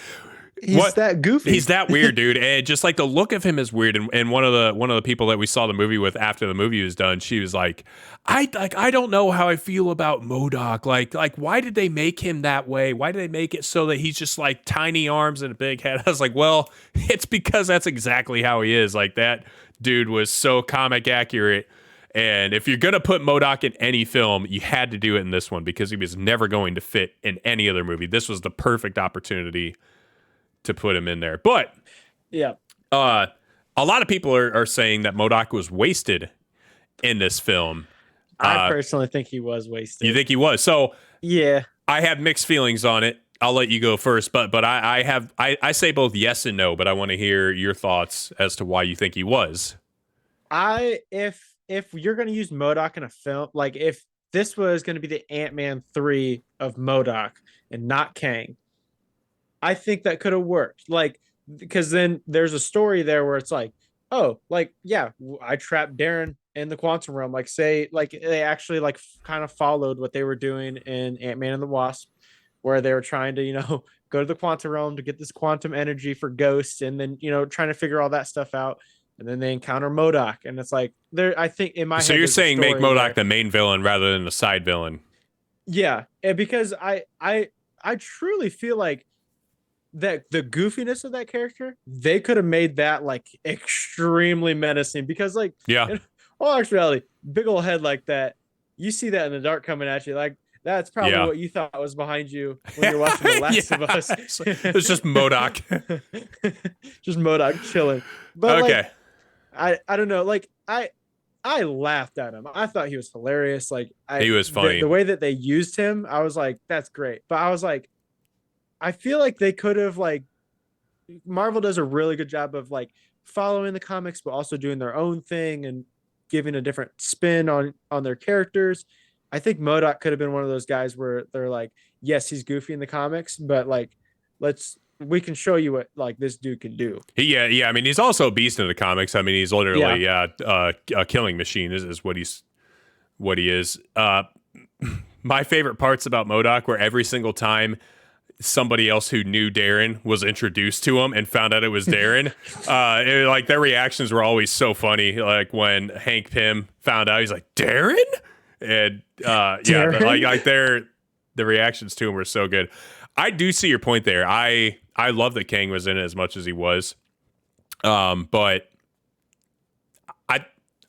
He's that goofy. He's that weird, dude. And just like the look of him is weird. And one of the people that we saw the movie with after the movie was done, she was like, I don't know how I feel about MODOK. Like why did they make him that way? Why did they make it so that he's just like tiny arms and a big head? I was like, well, it's because that's exactly how he is. Like that dude was so comic accurate. And if you're gonna put MODOK in any film, you had to do it in this one because he was never going to fit in any other movie. This was the perfect opportunity to put him in there. But yeah, a lot of people are saying that MODOK was wasted in this film. I personally think he was wasted. You think he was? So yeah, I have mixed feelings on it. I'll let you go first, but I say both yes and no, but I want to hear your thoughts as to why you think he was. If you're gonna use MODOK in a film, like if this was gonna be the Ant-Man 3 of MODOK and not Kang, I think that could have worked. Like, because then there's a story there where it's like, oh, like, yeah, I trapped Darren in the quantum realm. Like, say, like they actually like kind of followed what they were doing in Ant-Man and the Wasp, where they were trying to, go to the quantum realm to get this quantum energy for Ghost, and then, trying to figure all that stuff out. And then they encounter MODOK, and it's like I think in my head. So you're saying make MODOK the main villain rather than the side villain? Yeah, and because I truly feel like that the goofiness of that character, they could have made that like extremely menacing, because like, yeah, in all actuality, big old head like that, you see that in the dark coming at you, like that's probably what you thought was behind you when you're watching The Last of Us. It's just MODOK. Just MODOK chilling. But okay. I don't know, like I laughed at him. I thought he was hilarious. Like he was funny. The way that they used him, I was like, that's great. But I was like, I feel like they could have, like, Marvel does a really good job of like following the comics, but also doing their own thing and giving a different spin on their characters. I think MODOK could have been one of those guys where they're like, yes, he's goofy in the comics, but like, we can show you what like this dude can do. Yeah. I mean, he's also a beast in the comics. I mean, he's literally a killing machine is what he is. My favorite parts about MODOK were every single time somebody else who knew Darren was introduced to him and found out it was Darren. Like their reactions were always so funny. Like when Hank Pym found out, he's like, Darren? And Darren? like the reactions to him were so good. I do see your point there. I love that Kang was in it as much as he was. But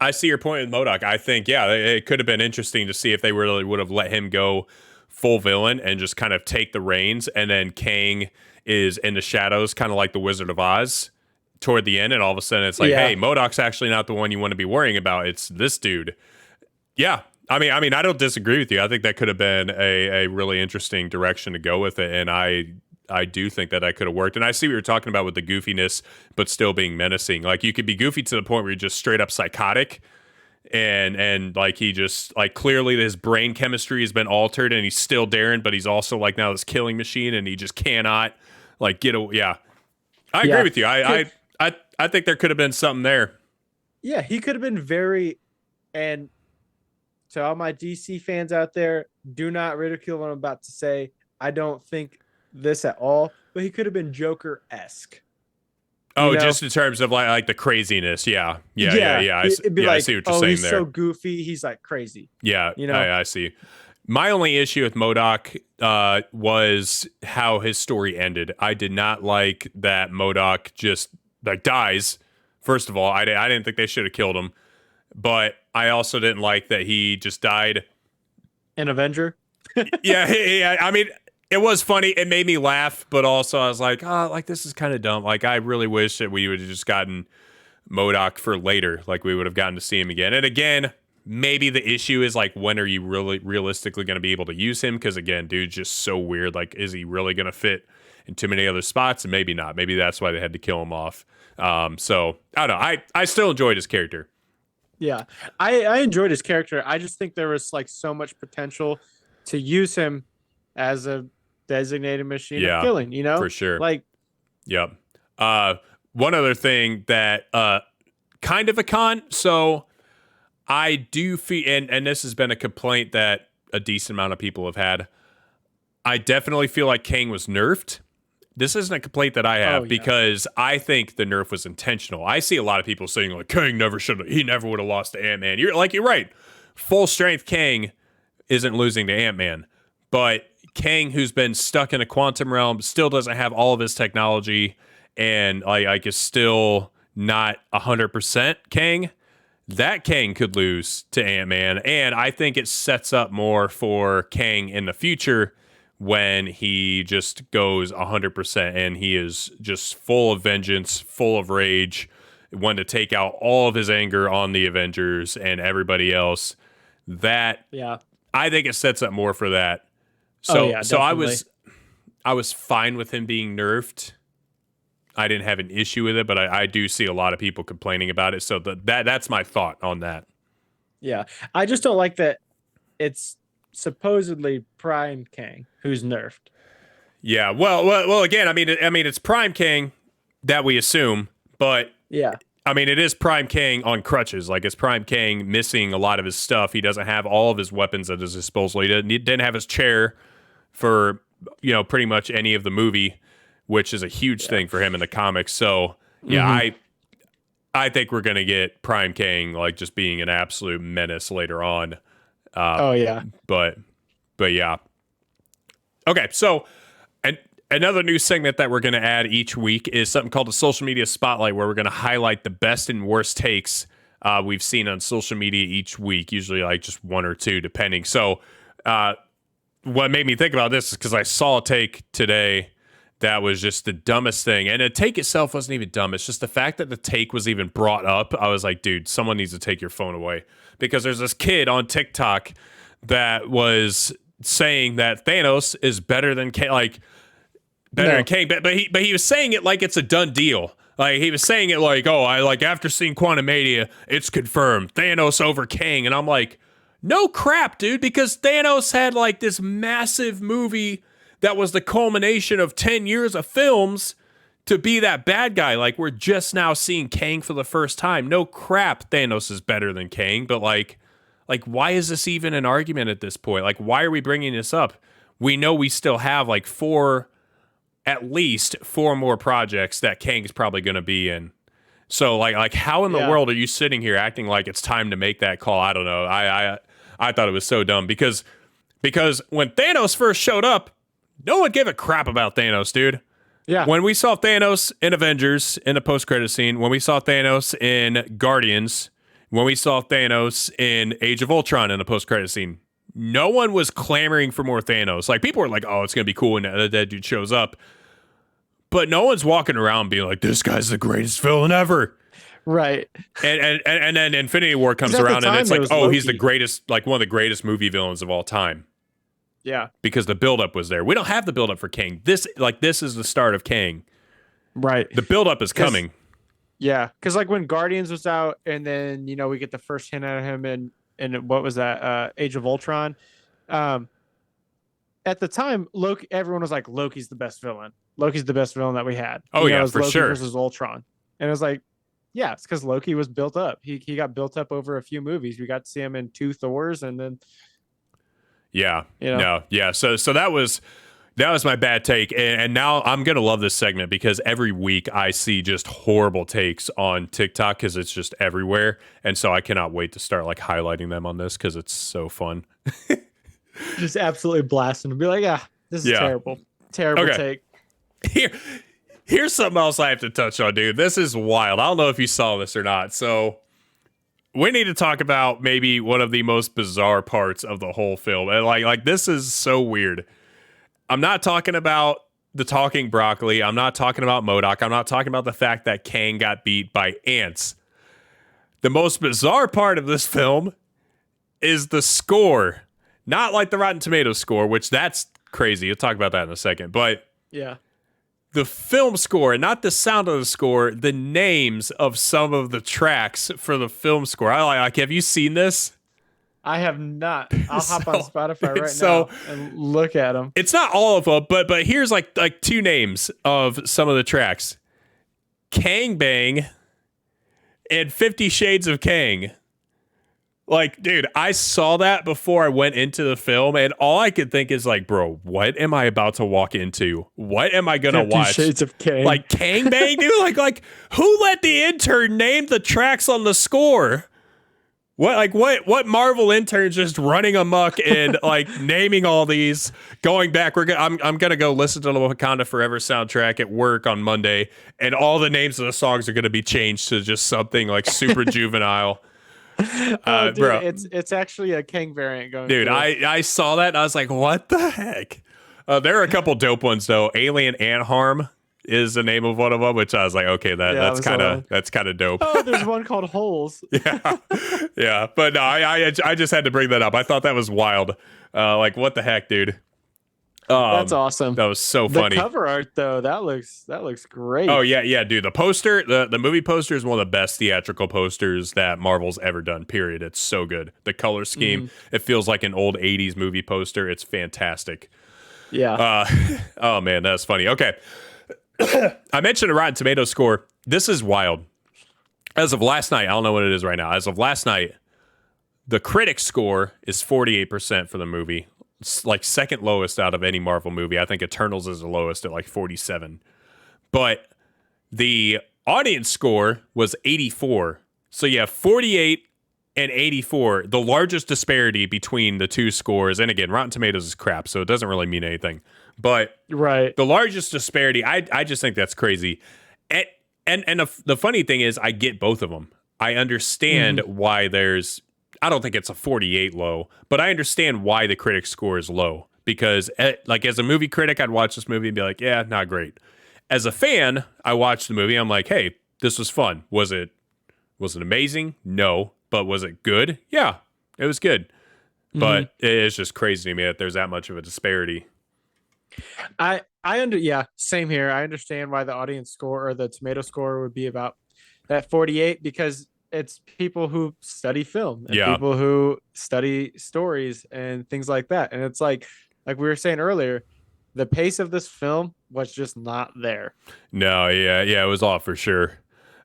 I see your point with MODOK. I think, it could have been interesting to see if they really would have let him go full villain and just kind of take the reins, and then Kang is in the shadows, kind of like the Wizard of Oz toward the end, and all of a sudden it's like, hey, MODOK's actually not the one you want to be worrying about. It's this dude. Yeah. I mean, I don't disagree with you. I think that could have been a really interesting direction to go with it, and I do think that could have worked. And I see what you're talking about with the goofiness, but still being menacing. Like you could be goofy to the point where you're just straight up psychotic, and like he just like clearly his brain chemistry has been altered, and he's still Darren, but he's also like now this killing machine, and he just cannot like get away. Yeah, I agree with you. I think there could have been something there. Yeah, he could have been very. And to all my DC fans out there, do not ridicule what I'm about to say. I don't think this at all, but he could have been Joker-esque. Oh, just in terms of like the craziness. Yeah. It'd be like, I see what you're saying he's there. so goofy. He's like crazy. Yeah. I see. My only issue with MODOK was how his story ended. I did not like that MODOK just like dies. First of all, I didn't think they should have killed him, but I also didn't like that he just died. An Avenger. Yeah. I mean, it was funny. It made me laugh, but also I was like, like this is kind of dumb. Like I really wish that we would have just gotten MODOK for later. Like we would have gotten to see him again. And again, maybe the issue is like, when are you really realistically going to be able to use him? Because again, dude's just so weird. Like, is he really going to fit in too many other spots? And maybe not. Maybe that's why they had to kill him off. So I don't know. I still enjoyed his character. Yeah, I enjoyed his character. I just think there was like so much potential to use him as a designated machine of killing, for sure. Like, yep. One other thing that kind of a con. So I do feel, and this has been a complaint that a decent amount of people have had. I definitely feel like Kang was nerfed This isn't a complaint that I have Oh, yeah. because I think the nerf was intentional. I see a lot of people saying like Kang he never would have lost to Ant-Man. You're right. Full strength Kang isn't losing to Ant-Man, but Kang, who's been stuck in a quantum realm, still doesn't have all of his technology and like is still not 100% Kang. That Kang could lose to Ant-Man, and I think it sets up more for Kang in the future when he just goes 100% and he is just full of vengeance, full of rage, when to take out all of his anger on the Avengers and everybody else. That I think it sets up more for that. So I was fine with him being nerfed. I didn't have an issue with it, but I do see a lot of people complaining about it. So that's my thought on that. Yeah, I just don't like that it's supposedly Prime Kang who's nerfed. Yeah, well. Again, I mean, it's Prime Kang that we assume, but yeah, I mean, it is Prime Kang on crutches. Like, it's Prime Kang missing a lot of his stuff. He doesn't have all of his weapons at his disposal. He didn't have his chair for pretty much any of the movie, which is a huge thing for him in the comics. So yeah, I think we're gonna get Prime Kang like just being an absolute menace later on. But yeah. Okay, so another new segment that we're going to add each week is something called the Social Media Spotlight, where we're going to highlight the best and worst takes we've seen on social media each week, usually like just one or two, depending. So what made me think about this is because I saw a take today that was just the dumbest thing. And the take itself wasn't even dumb. It's just the fact that the take was even brought up. I was like, dude, someone needs to take your phone away. Because there's this kid on TikTok that was saying that Thanos is better than Kang, than Kang, but he was saying it like it's a done deal. Like, he was saying it like, oh, I like after seeing Quantumania, it's confirmed Thanos over Kang, and I'm like, no crap, dude, because Thanos had like this massive movie that was the culmination of 10 years of films to be that bad guy. Like, we're just now seeing Kang for the first time. No crap, Thanos is better than Kang, but like, why is this even an argument at this point? Like, why are we bringing this up? We know we still have like at least four more projects that Kang is probably going to be in. So like how in the world are you sitting here acting like it's time to make that call? I don't know. I thought it was so dumb because when Thanos first showed up, no one gave a crap about Thanos, dude. Yeah. When we saw Thanos in Avengers in a post-credit scene, when we saw Thanos in Guardians, when we saw Thanos in Age of Ultron in a post-credit scene, no one was clamoring for more Thanos. Like, people were like, oh, it's going to be cool when that dude shows up. But no one's walking around being like, this guy's the greatest villain ever. Right. And then Infinity War comes around and it's like, oh, Loki. He's the greatest, like one of the greatest movie villains of all time. Yeah. Because the buildup was there. We don't have the buildup for Kang. This is the start of Kang. Right. The buildup is coming. Yeah. Because like when Guardians was out and then, we get the first hint at him in what was that? Age of Ultron. At the time, everyone was like, Loki's the best villain. Loki's the best villain that we had. Oh, yeah, for Loki sure. Versus Ultron. And it was like, yeah, it's because Loki was built up. He got built up over a few movies. We got to see him in 2 Thors and then. Yeah. No. Yeah. So that was my bad take. And now I'm going to love this segment because every week I see just horrible takes on TikTok because it's just everywhere. And so I cannot wait to start like highlighting them on this because it's so fun. Just absolutely blasting and be like, yeah, this is terrible. Terrible take. Here's something else I have to touch on, dude. This is wild. I don't know if you saw this or not. So we need to talk about maybe one of the most bizarre parts of the whole film. And like this is so weird. I'm not talking about the talking broccoli. I'm not talking about MODOK. I'm not talking about the fact that Kang got beat by ants. The most bizarre part of this film is the score. Not like the Rotten Tomatoes score, which that's crazy. We'll talk about that in a second. But yeah, the film score, not the sound of the score, the names of some of the tracks for the film score. Have you seen this? I have not. I'll hop on Spotify right now and look at them. It's not all of them, but here's like 2 names of some of the tracks. Kang Bang and 50 Shades of Kang. Like, dude, I saw that before I went into the film, and all I could think is like, bro, what am I about to walk into? What am I gonna 50 watch? Shades of Kang. Like Kang Bang, dude? Like who let the intern name the tracks on the score? What Marvel interns just running amok and like naming all these, going back. I'm gonna go listen to the Wakanda Forever soundtrack at work on Monday, and all the names of the songs are gonna be changed to just something like super juvenile. Dude, Bro, it's actually a Kang variant going. dude, through. I saw that and I was like, what the heck? There are a couple dope ones though. Alien Ant Harm is the name of one of them, which I was like, okay, that's kind of dope. Oh, there's one called Holes. Yeah. But no, I just had to bring that up. I thought that was wild. Like, what the heck, dude? That's awesome. That was so funny. The cover art though, that looks great. Oh yeah, dude. The poster, the movie poster is one of the best theatrical posters that Marvel's ever done. Period. It's so good. The color scheme, it feels like an old '80s movie poster. It's fantastic. Yeah. Oh man, that's funny. Okay, I mentioned a Rotten Tomatoes score. This is wild. As of last night, I don't know what it is right now. As of last night, the critic score is 48% for the movie. It's like second lowest out of any Marvel movie. I think Eternals is the lowest at like 47. But the audience score was 84. So you have 48 and 84, the largest disparity between the two scores. And again, Rotten Tomatoes is crap, so it doesn't really mean anything. But right, the largest disparity, I just think that's crazy. And the funny thing is, I get both of them. I understand why there's, I don't think it's a 48 low, but I understand why the critic score is low. Because like as a movie critic, I'd watch this movie and be like, yeah, not great. As a fan, I watched the movie. I'm like, hey, this was fun. Was it amazing? No. But was it good? Yeah, it was good. But it's just crazy to me that there's that much of a disparity. Yeah, same here. I understand why the audience score or the tomato score would be about that 48 because it's people who study film and people who study stories and things like that. And it's like we were saying earlier, the pace of this film was just not there. No, yeah, it was off for sure.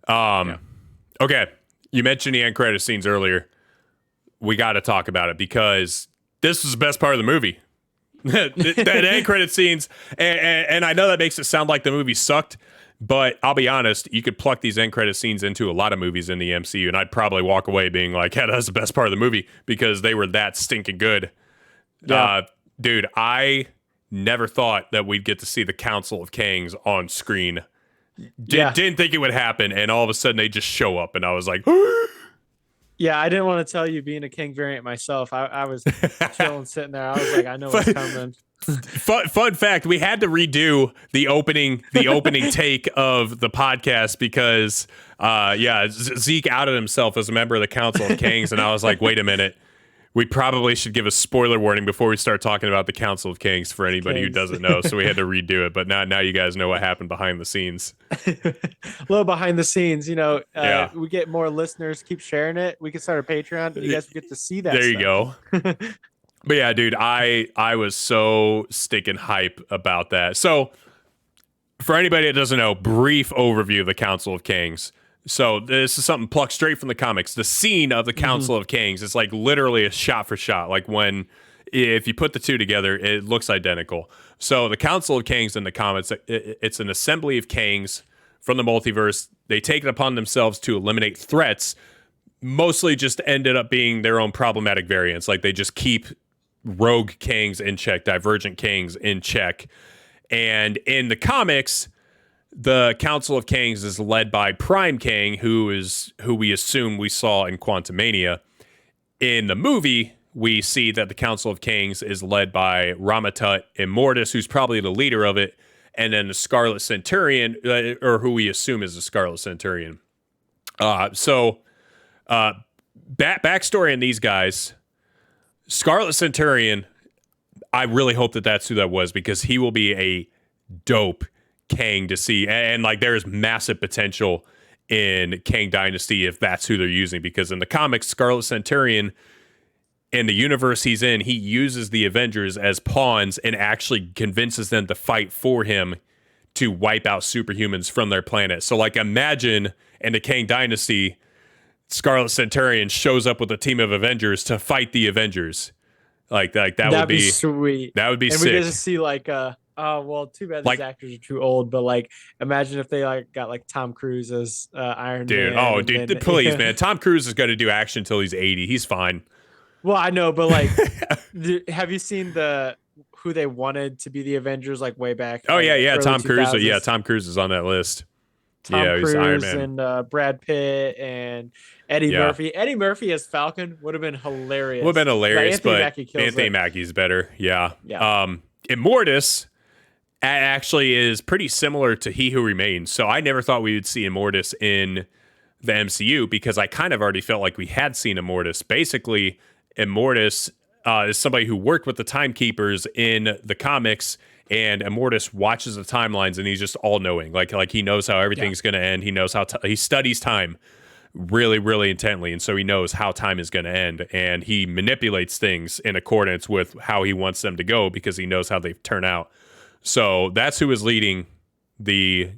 Okay, you mentioned the end credit scenes earlier. We got to talk about it because this is the best part of the movie. That end credit scenes, and I know that makes it sound like the movie sucked, but I'll be honest, you could pluck these end credit scenes into a lot of movies in the MCU, and I'd probably walk away being like, yeah, that's the best part of the movie because they were that stinking good. Yeah. Dude, I never thought that we'd get to see the Council of Kangs on screen. Didn't think it would happen, and all of a sudden they just show up, and I was like, yeah, I didn't want to tell you being a Kang variant myself. I was chilling, sitting there. I was like, I know what's coming. Fun fact: we had to redo the opening take of the podcast because, Zeke outed himself as a member of the Council of Kangs, and I was like, wait a minute. We probably should give a spoiler warning before we start talking about the Council of Kangs for anybody who doesn't know. So we had to redo it, but now you guys know what happened behind the scenes. A little behind the scenes, we get more listeners. Keep sharing it. We can start a Patreon. You guys get to see that. There you go. But yeah, dude, I was so stinking hype about that. So for anybody that doesn't know, brief overview of the Council of Kangs. So this is something plucked straight from the comics. The scene of the Council of Kangs is like literally a shot for shot. Like if you put the two together, it looks identical. So the Council of Kangs in the comics, it's an assembly of Kangs from the multiverse. They take it upon themselves to eliminate threats, mostly just ended up being their own problematic variants. Like they just keep rogue Kangs in check, divergent Kangs in check. And in the comics, the Council of Kangs is led by Prime Kang, who we assume we saw in Quantumania. In the movie, we see that the Council of Kangs is led by Ramatut Immortus, who's probably the leader of it, and then the Scarlet Centurion, or who we assume is the Scarlet Centurion. Backstory on these guys. Scarlet Centurion, I really hope that that's who that was because he will be a dope Kang to see, and like there's massive potential in Kang Dynasty if that's who they're using, because in the comics, Scarlet Centurion, in the universe he's in, he uses the Avengers as pawns and actually convinces them to fight for him to wipe out superhumans from their planet. So like imagine in the Kang Dynasty, Scarlet Centurion shows up with a team of Avengers to fight the Avengers. Like that would That'd be be sweet. that would be And we get to sick. see like oh well, too bad these Like, actors are too old, but like imagine if they like got like Tom Cruise as Iron dude, Man oh and dude, then please, man. Tom Cruise is going to do action until he's 80. He's fine. Well, I know, but like have you seen the who they wanted to be the Avengers like way back Oh yeah, yeah, early Tom Cruise. Yeah, 2000s? Tom Cruise is on that list. Tom Yeah, he's Iron Cruise Man. and Brad Pitt and Eddie Yeah. Murphy. Eddie Murphy as Falcon would have been hilarious. Would have been hilarious, Anthony but Mackie kills Anthony it. Mackie's better. Yeah. Yeah. Immortus actually is pretty similar to He Who Remains. So I never thought we would see Immortus in the MCU because I kind of already felt like we had seen Immortus. Basically, Immortus is somebody who worked with the Timekeepers in the comics, and Immortus watches the timelines, and he's just all knowing. Like he knows how everything's going to end. He knows how he studies time really, really intently, and so he knows how time is going to end, and he manipulates things in accordance with how he wants them to go because he knows how they turn out. So that's who is leading the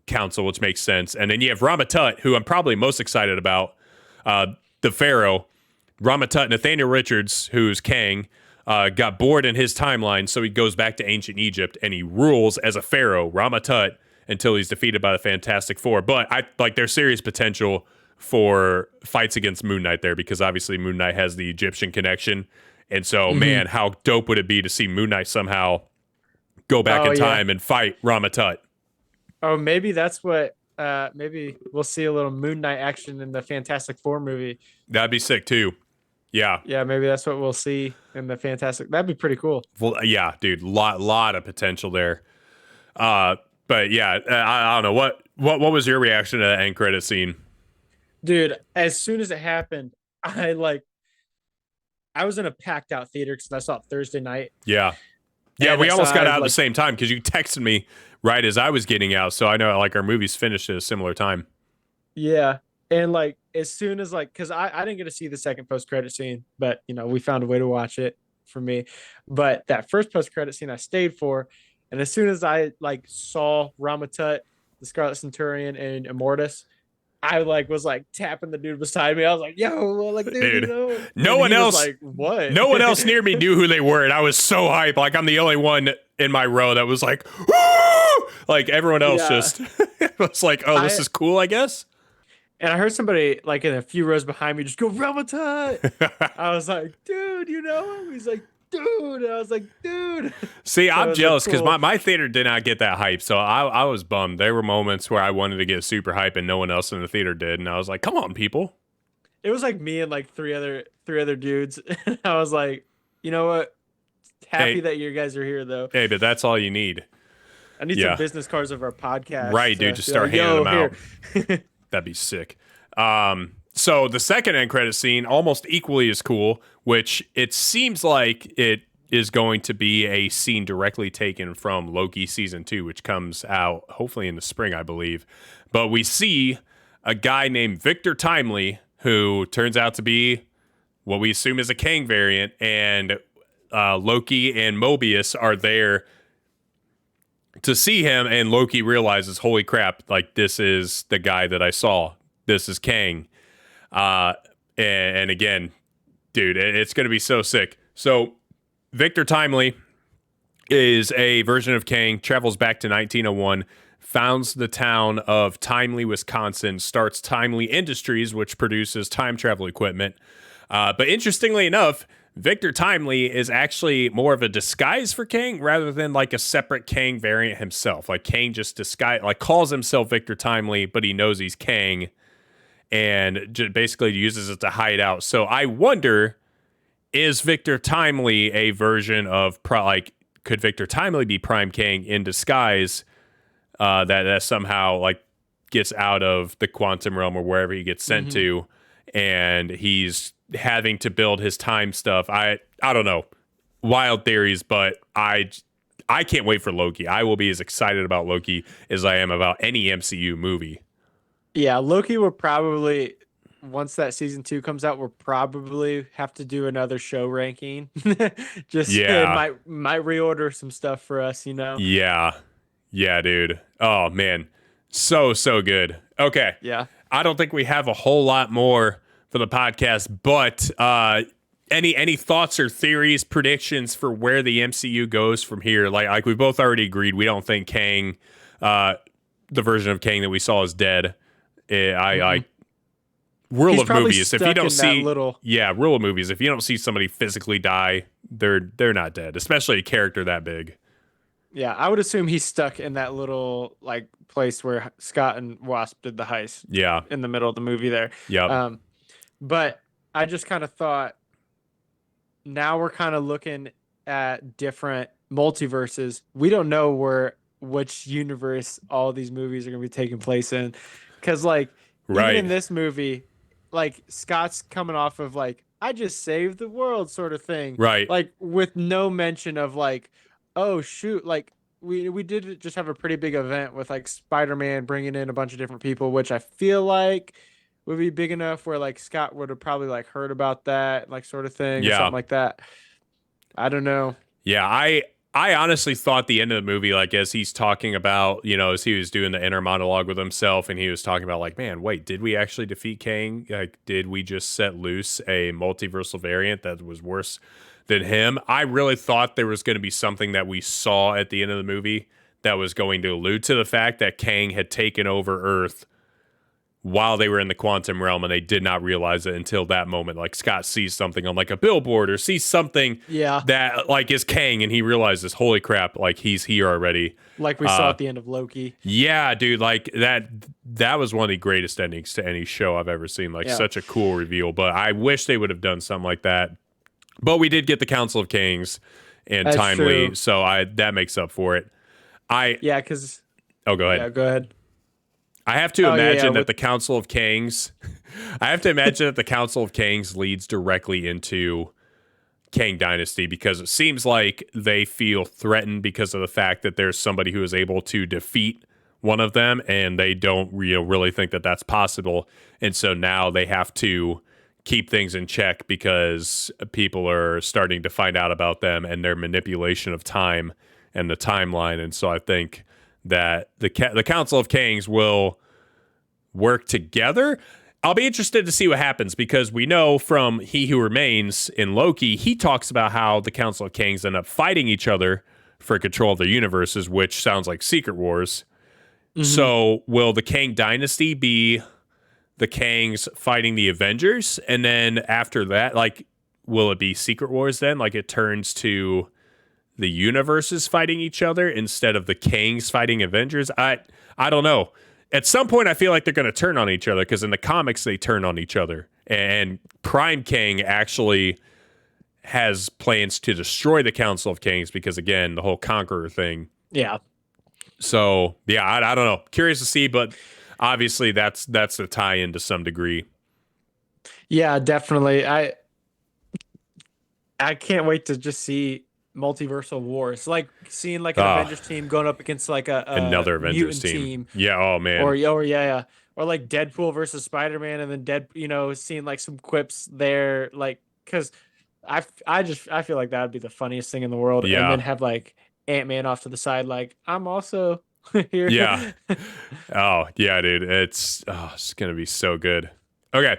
council, which makes sense. And then you have Ramatut, who I'm probably most excited about, the Pharaoh. Ramatut, Nathaniel Richards, who's Kang, got bored in his timeline, so he goes back to ancient Egypt and he rules as a pharaoh, Ramatut, until he's defeated by the Fantastic Four. But I like there's serious potential for fights against Moon Knight there because obviously Moon Knight has the Egyptian connection. And so, man, how dope would it be to see Moon Knight somehow go back in time and fight Ramatut? Oh, maybe that's what maybe we'll see a little Moon Knight action in the Fantastic Four movie. That'd be sick too. Yeah. Yeah, maybe that's what we'll see in the Fantastic. That'd be pretty cool. Well, yeah, dude, lot of potential there. But yeah, I don't know what was your reaction to that end credit scene? Dude, as soon as it happened, I was in a packed out theater because I saw it Thursday night. Yeah. Yeah, And we I almost saw got it, out at the like- same time because you texted me right as I was getting out, so I know like our movies finished at a similar time. Yeah. And like as soon as like because I didn't get to see the second post credit scene, but you know, we found a way to watch it for me. But that first post credit scene I stayed for. And as soon as I like saw Ramatut, the Scarlet Centurion, and Immortus, I like was like tapping the dude beside me. I was like, yo, like dude, you know? No And one he was else like, what? No one else near me knew who they were, and I was so hyped. Like I'm the only one in my row that was like, woo! Like everyone else Yeah. just was like, oh, this is cool, I guess. And I heard somebody like in a few rows behind me just go, Ramatut. I was like, dude, you know him? He's like, dude. And I was like, dude. See, So it I'm was, jealous because cool. my theater did not get that hype, so I was bummed. There were moments where I wanted to get super hype and no one else in the theater did, and I was like, come on, people. It was like me and like three other dudes. And I was like, you know what? Happy Hey. that you guys are here though. Hey, but that's all you need. I need Yeah. some business cards of our podcast. Right, dude, just start handing them out. Here. That'd be sick. So the second end credit scene, almost equally as cool, which it seems like it is going to be a scene directly taken from Loki season 2, which comes out hopefully in the spring, I believe. But we see a guy named Victor Timely, who turns out to be what we assume is a Kang variant, and Loki and Mobius are there to see him, and Loki realizes, holy crap, like this is the guy that I saw. This is Kang. And again, dude, it's going to be so sick. So Victor Timely is a version of Kang, travels back to 1901, founds the town of Timely, Wisconsin, starts Timely Industries, which produces time travel equipment. But interestingly enough, Victor Timely is actually more of a disguise for Kang rather than like a separate Kang variant himself. Like Kang just calls himself Victor Timely, but he knows he's Kang and basically uses it to hide out. So I wonder, is Victor Timely a version of could Victor Timely be Prime Kang in disguise that somehow like gets out of the quantum realm or wherever he gets sent to, and he's having to build his time stuff. I don't know, wild theories, but I can't wait for Loki. I will be as excited about Loki as I am about any MCU movie. Yeah, Loki will probably once that season 2 comes out, we'll probably have to do another show ranking. Just Yeah. might reorder some stuff for us, you know. Yeah, dude. Oh man, so good. Okay, Yeah. I don't think we have a whole lot more for the podcast. But any thoughts or theories, predictions for where the MCU goes from here? Like we both already agreed, we don't think Kang, the version of Kang that we saw, is dead. Rule He's of probably movies. If you stuck don't in see, that little. rule of movies. If you don't see somebody physically die, they're not dead. Especially a character that big. Yeah, I would assume he's stuck in that little like place where Scott and Wasp did the heist. Yeah. In the middle of the movie there. Yep. But I just kind of thought now we're kind of looking at different multiverses. We don't know which universe all these movies are going to be taking place in, because like Right. even in this movie, like Scott's coming off of like I just saved the world sort of thing, Right. like with no mention of like, oh shoot, like we did just have a pretty big event with like Spider-Man bringing in a bunch of different people, which I feel like would be big enough where like Scott would have probably like heard about that like sort of thing or Yeah. something like that. I don't know. Yeah, I honestly thought the end of the movie, like as he's talking about, as he was doing the inner monologue with himself, and he was talking about like, man, wait, did we actually defeat Kang? Like, did we just set loose a multiversal variant that was worse than him? I really thought there was going to be something that we saw at the end of the movie that was going to allude to the fact that Kang had taken over Earth while they were in the quantum realm, and they did not realize it until that moment. Like Scott sees something on like a billboard or sees something that like is Kang, and he realizes, holy crap, like he's here already. Like we saw at the end of Loki. Yeah, dude, like that was one of the greatest endings to any show I've ever seen. Like such a cool reveal, but I wish they would have done something like that. But we did get the Council of Kangs and That's timely, true. so that makes up for it. Because go ahead. Yeah, go ahead. I have to imagine that with the Council of Kangs, I have to imagine that the Council of Kangs leads directly into Kang Dynasty, because it seems like they feel threatened because of the fact that there's somebody who is able to defeat one of them, and they don't really think that that's possible. And so now they have to keep things in check because people are starting to find out about them and their manipulation of time and the timeline. And so I think that the Council of Kangs will work together. I'll be interested to see what happens, because we know from He Who Remains in Loki, he talks about how the Council of Kangs end up fighting each other for control of their universes, which sounds like Secret Wars. Mm-hmm. So will the Kang Dynasty be the Kangs fighting the Avengers? And then after that, like, will it be Secret Wars then? Like it turns to the universes fighting each other instead of the Kangs fighting Avengers? I don't know. At some point, I feel like they're going to turn on each other, because in the comics, they turn on each other. And Prime Kang actually has plans to destroy the Council of Kangs because, again, the whole Conqueror thing. Yeah. So, yeah, I don't know. Curious to see, but obviously that's the tie-in to some degree. Yeah, definitely. I can't wait to just see multiversal wars, like seeing like an Avengers team going up against like another Avengers team. Yeah, oh man. Or like Deadpool versus Spider-Man, and then seeing like some quips there, like, because I feel like that would be the funniest thing in the world. Yeah. And then have like Ant-Man off to the side, like, I'm also here. Yeah. Oh yeah, dude. It's gonna be so good. Okay.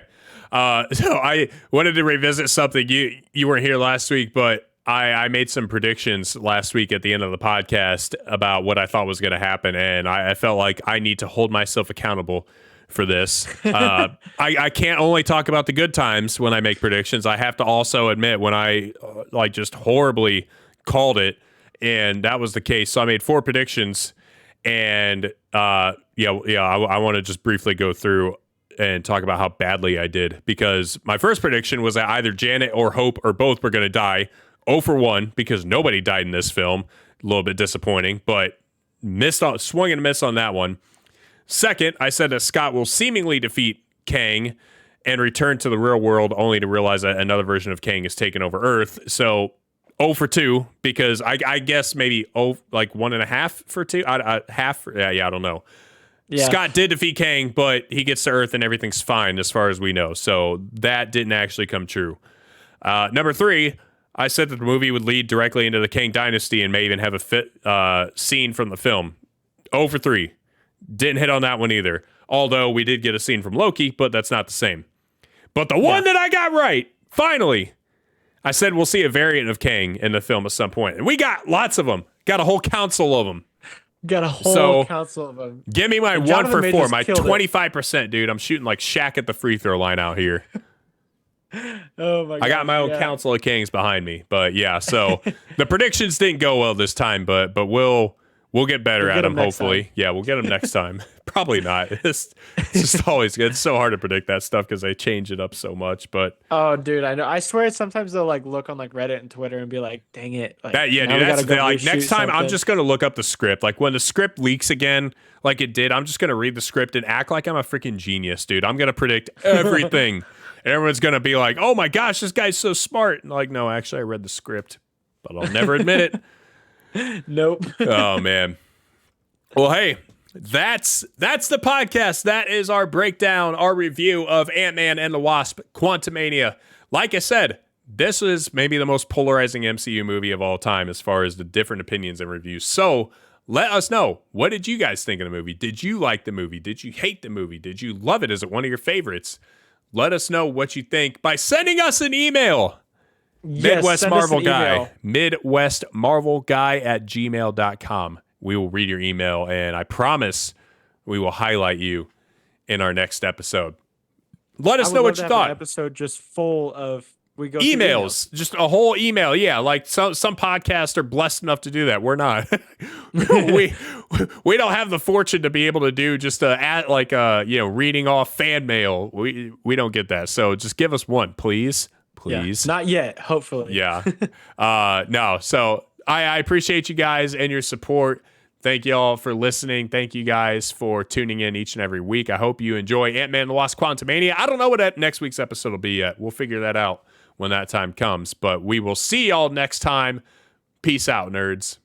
So I wanted to revisit something. You weren't here last week, but I made some predictions last week at the end of the podcast about what I thought was going to happen, and I felt like I need to hold myself accountable for this. I can't only talk about the good times when I make predictions. I have to also admit when I just horribly called it, and that was the case. So I made 4 predictions, and I want to just briefly go through and talk about how badly I did, because my first prediction was that either Janet or Hope or both were going to die. 0 for 1, because nobody died in this film. A little bit disappointing, but swung and missed on that one. Second, I said that Scott will seemingly defeat Kang and return to the real world, only to realize that another version of Kang has taken over Earth. So 0 for 2, because I guess maybe 1.5 for 2. Half. I don't know. Yeah. Scott did defeat Kang, but he gets to Earth and everything's fine as far as we know. So that didn't actually come true. Number 3, I said that the movie would lead directly into the Kang Dynasty and may even have a scene from the film. 0 for 3. Didn't hit on that one either. Although we did get a scene from Loki, but that's not the same. But the one that I got right, finally, I said we'll see a variant of Kang in the film at some point. And we got lots of them. Got a whole council of them. Got a whole council of them. Give me my 1 for 4, my 25%, dude. I'm shooting like Shaq at the free throw line out here. Oh my god. I got my own council of Kangs behind me. But yeah, so the predictions didn't go well this time, but we'll get better at them, hopefully. Yeah, we'll get them next time. Probably not. It's just always good. It's so hard to predict that stuff because they change it up so much. But oh, dude, I know. I swear sometimes they'll like look on like Reddit and Twitter and be like, "Dang it!" Like, dude, that's the thing. Like next time, I'm just gonna look up the script. Like when the script leaks again, like it did, I'm just gonna read the script and act like I'm a freaking genius, dude. I'm gonna predict everything. And everyone's gonna be like, "Oh my gosh, this guy's so smart!" And like, no, actually, I read the script, but I'll never admit it. Nope. Oh man. Well, hey, that's the podcast. That is our breakdown, our review of Ant-Man and the Wasp: Quantumania. Like I said, this is maybe the most polarizing MCU movie of all time as far as the different opinions and reviews. So let us know. What did you guys think of the movie? Did you like the movie? Did you hate the movie? Did you love it? Is it one of your favorites? Let us know what you think by sending us an email. Yes, Midwest Marvel Guy. Midwest Marvel Guy at gmail.com. We will read your email, and I promise we will highlight you in our next episode. Let us know what you thought. An episode just full of emails, just a whole email. Yeah, like some podcasts are blessed enough to do that. We're not. we don't have the fortune to be able to do just reading off fan mail. We don't get that. So just give us one, please. Please. Yeah, not yet. Hopefully. Yeah. No. So I appreciate you guys and your support. Thank you all for listening. Thank you guys for tuning in each and every week. I hope you enjoy Ant-Man and the Wasp: Quantumania. I don't know what next week's episode will be yet. We'll figure that out when that time comes. But we will see y'all next time. Peace out, nerds.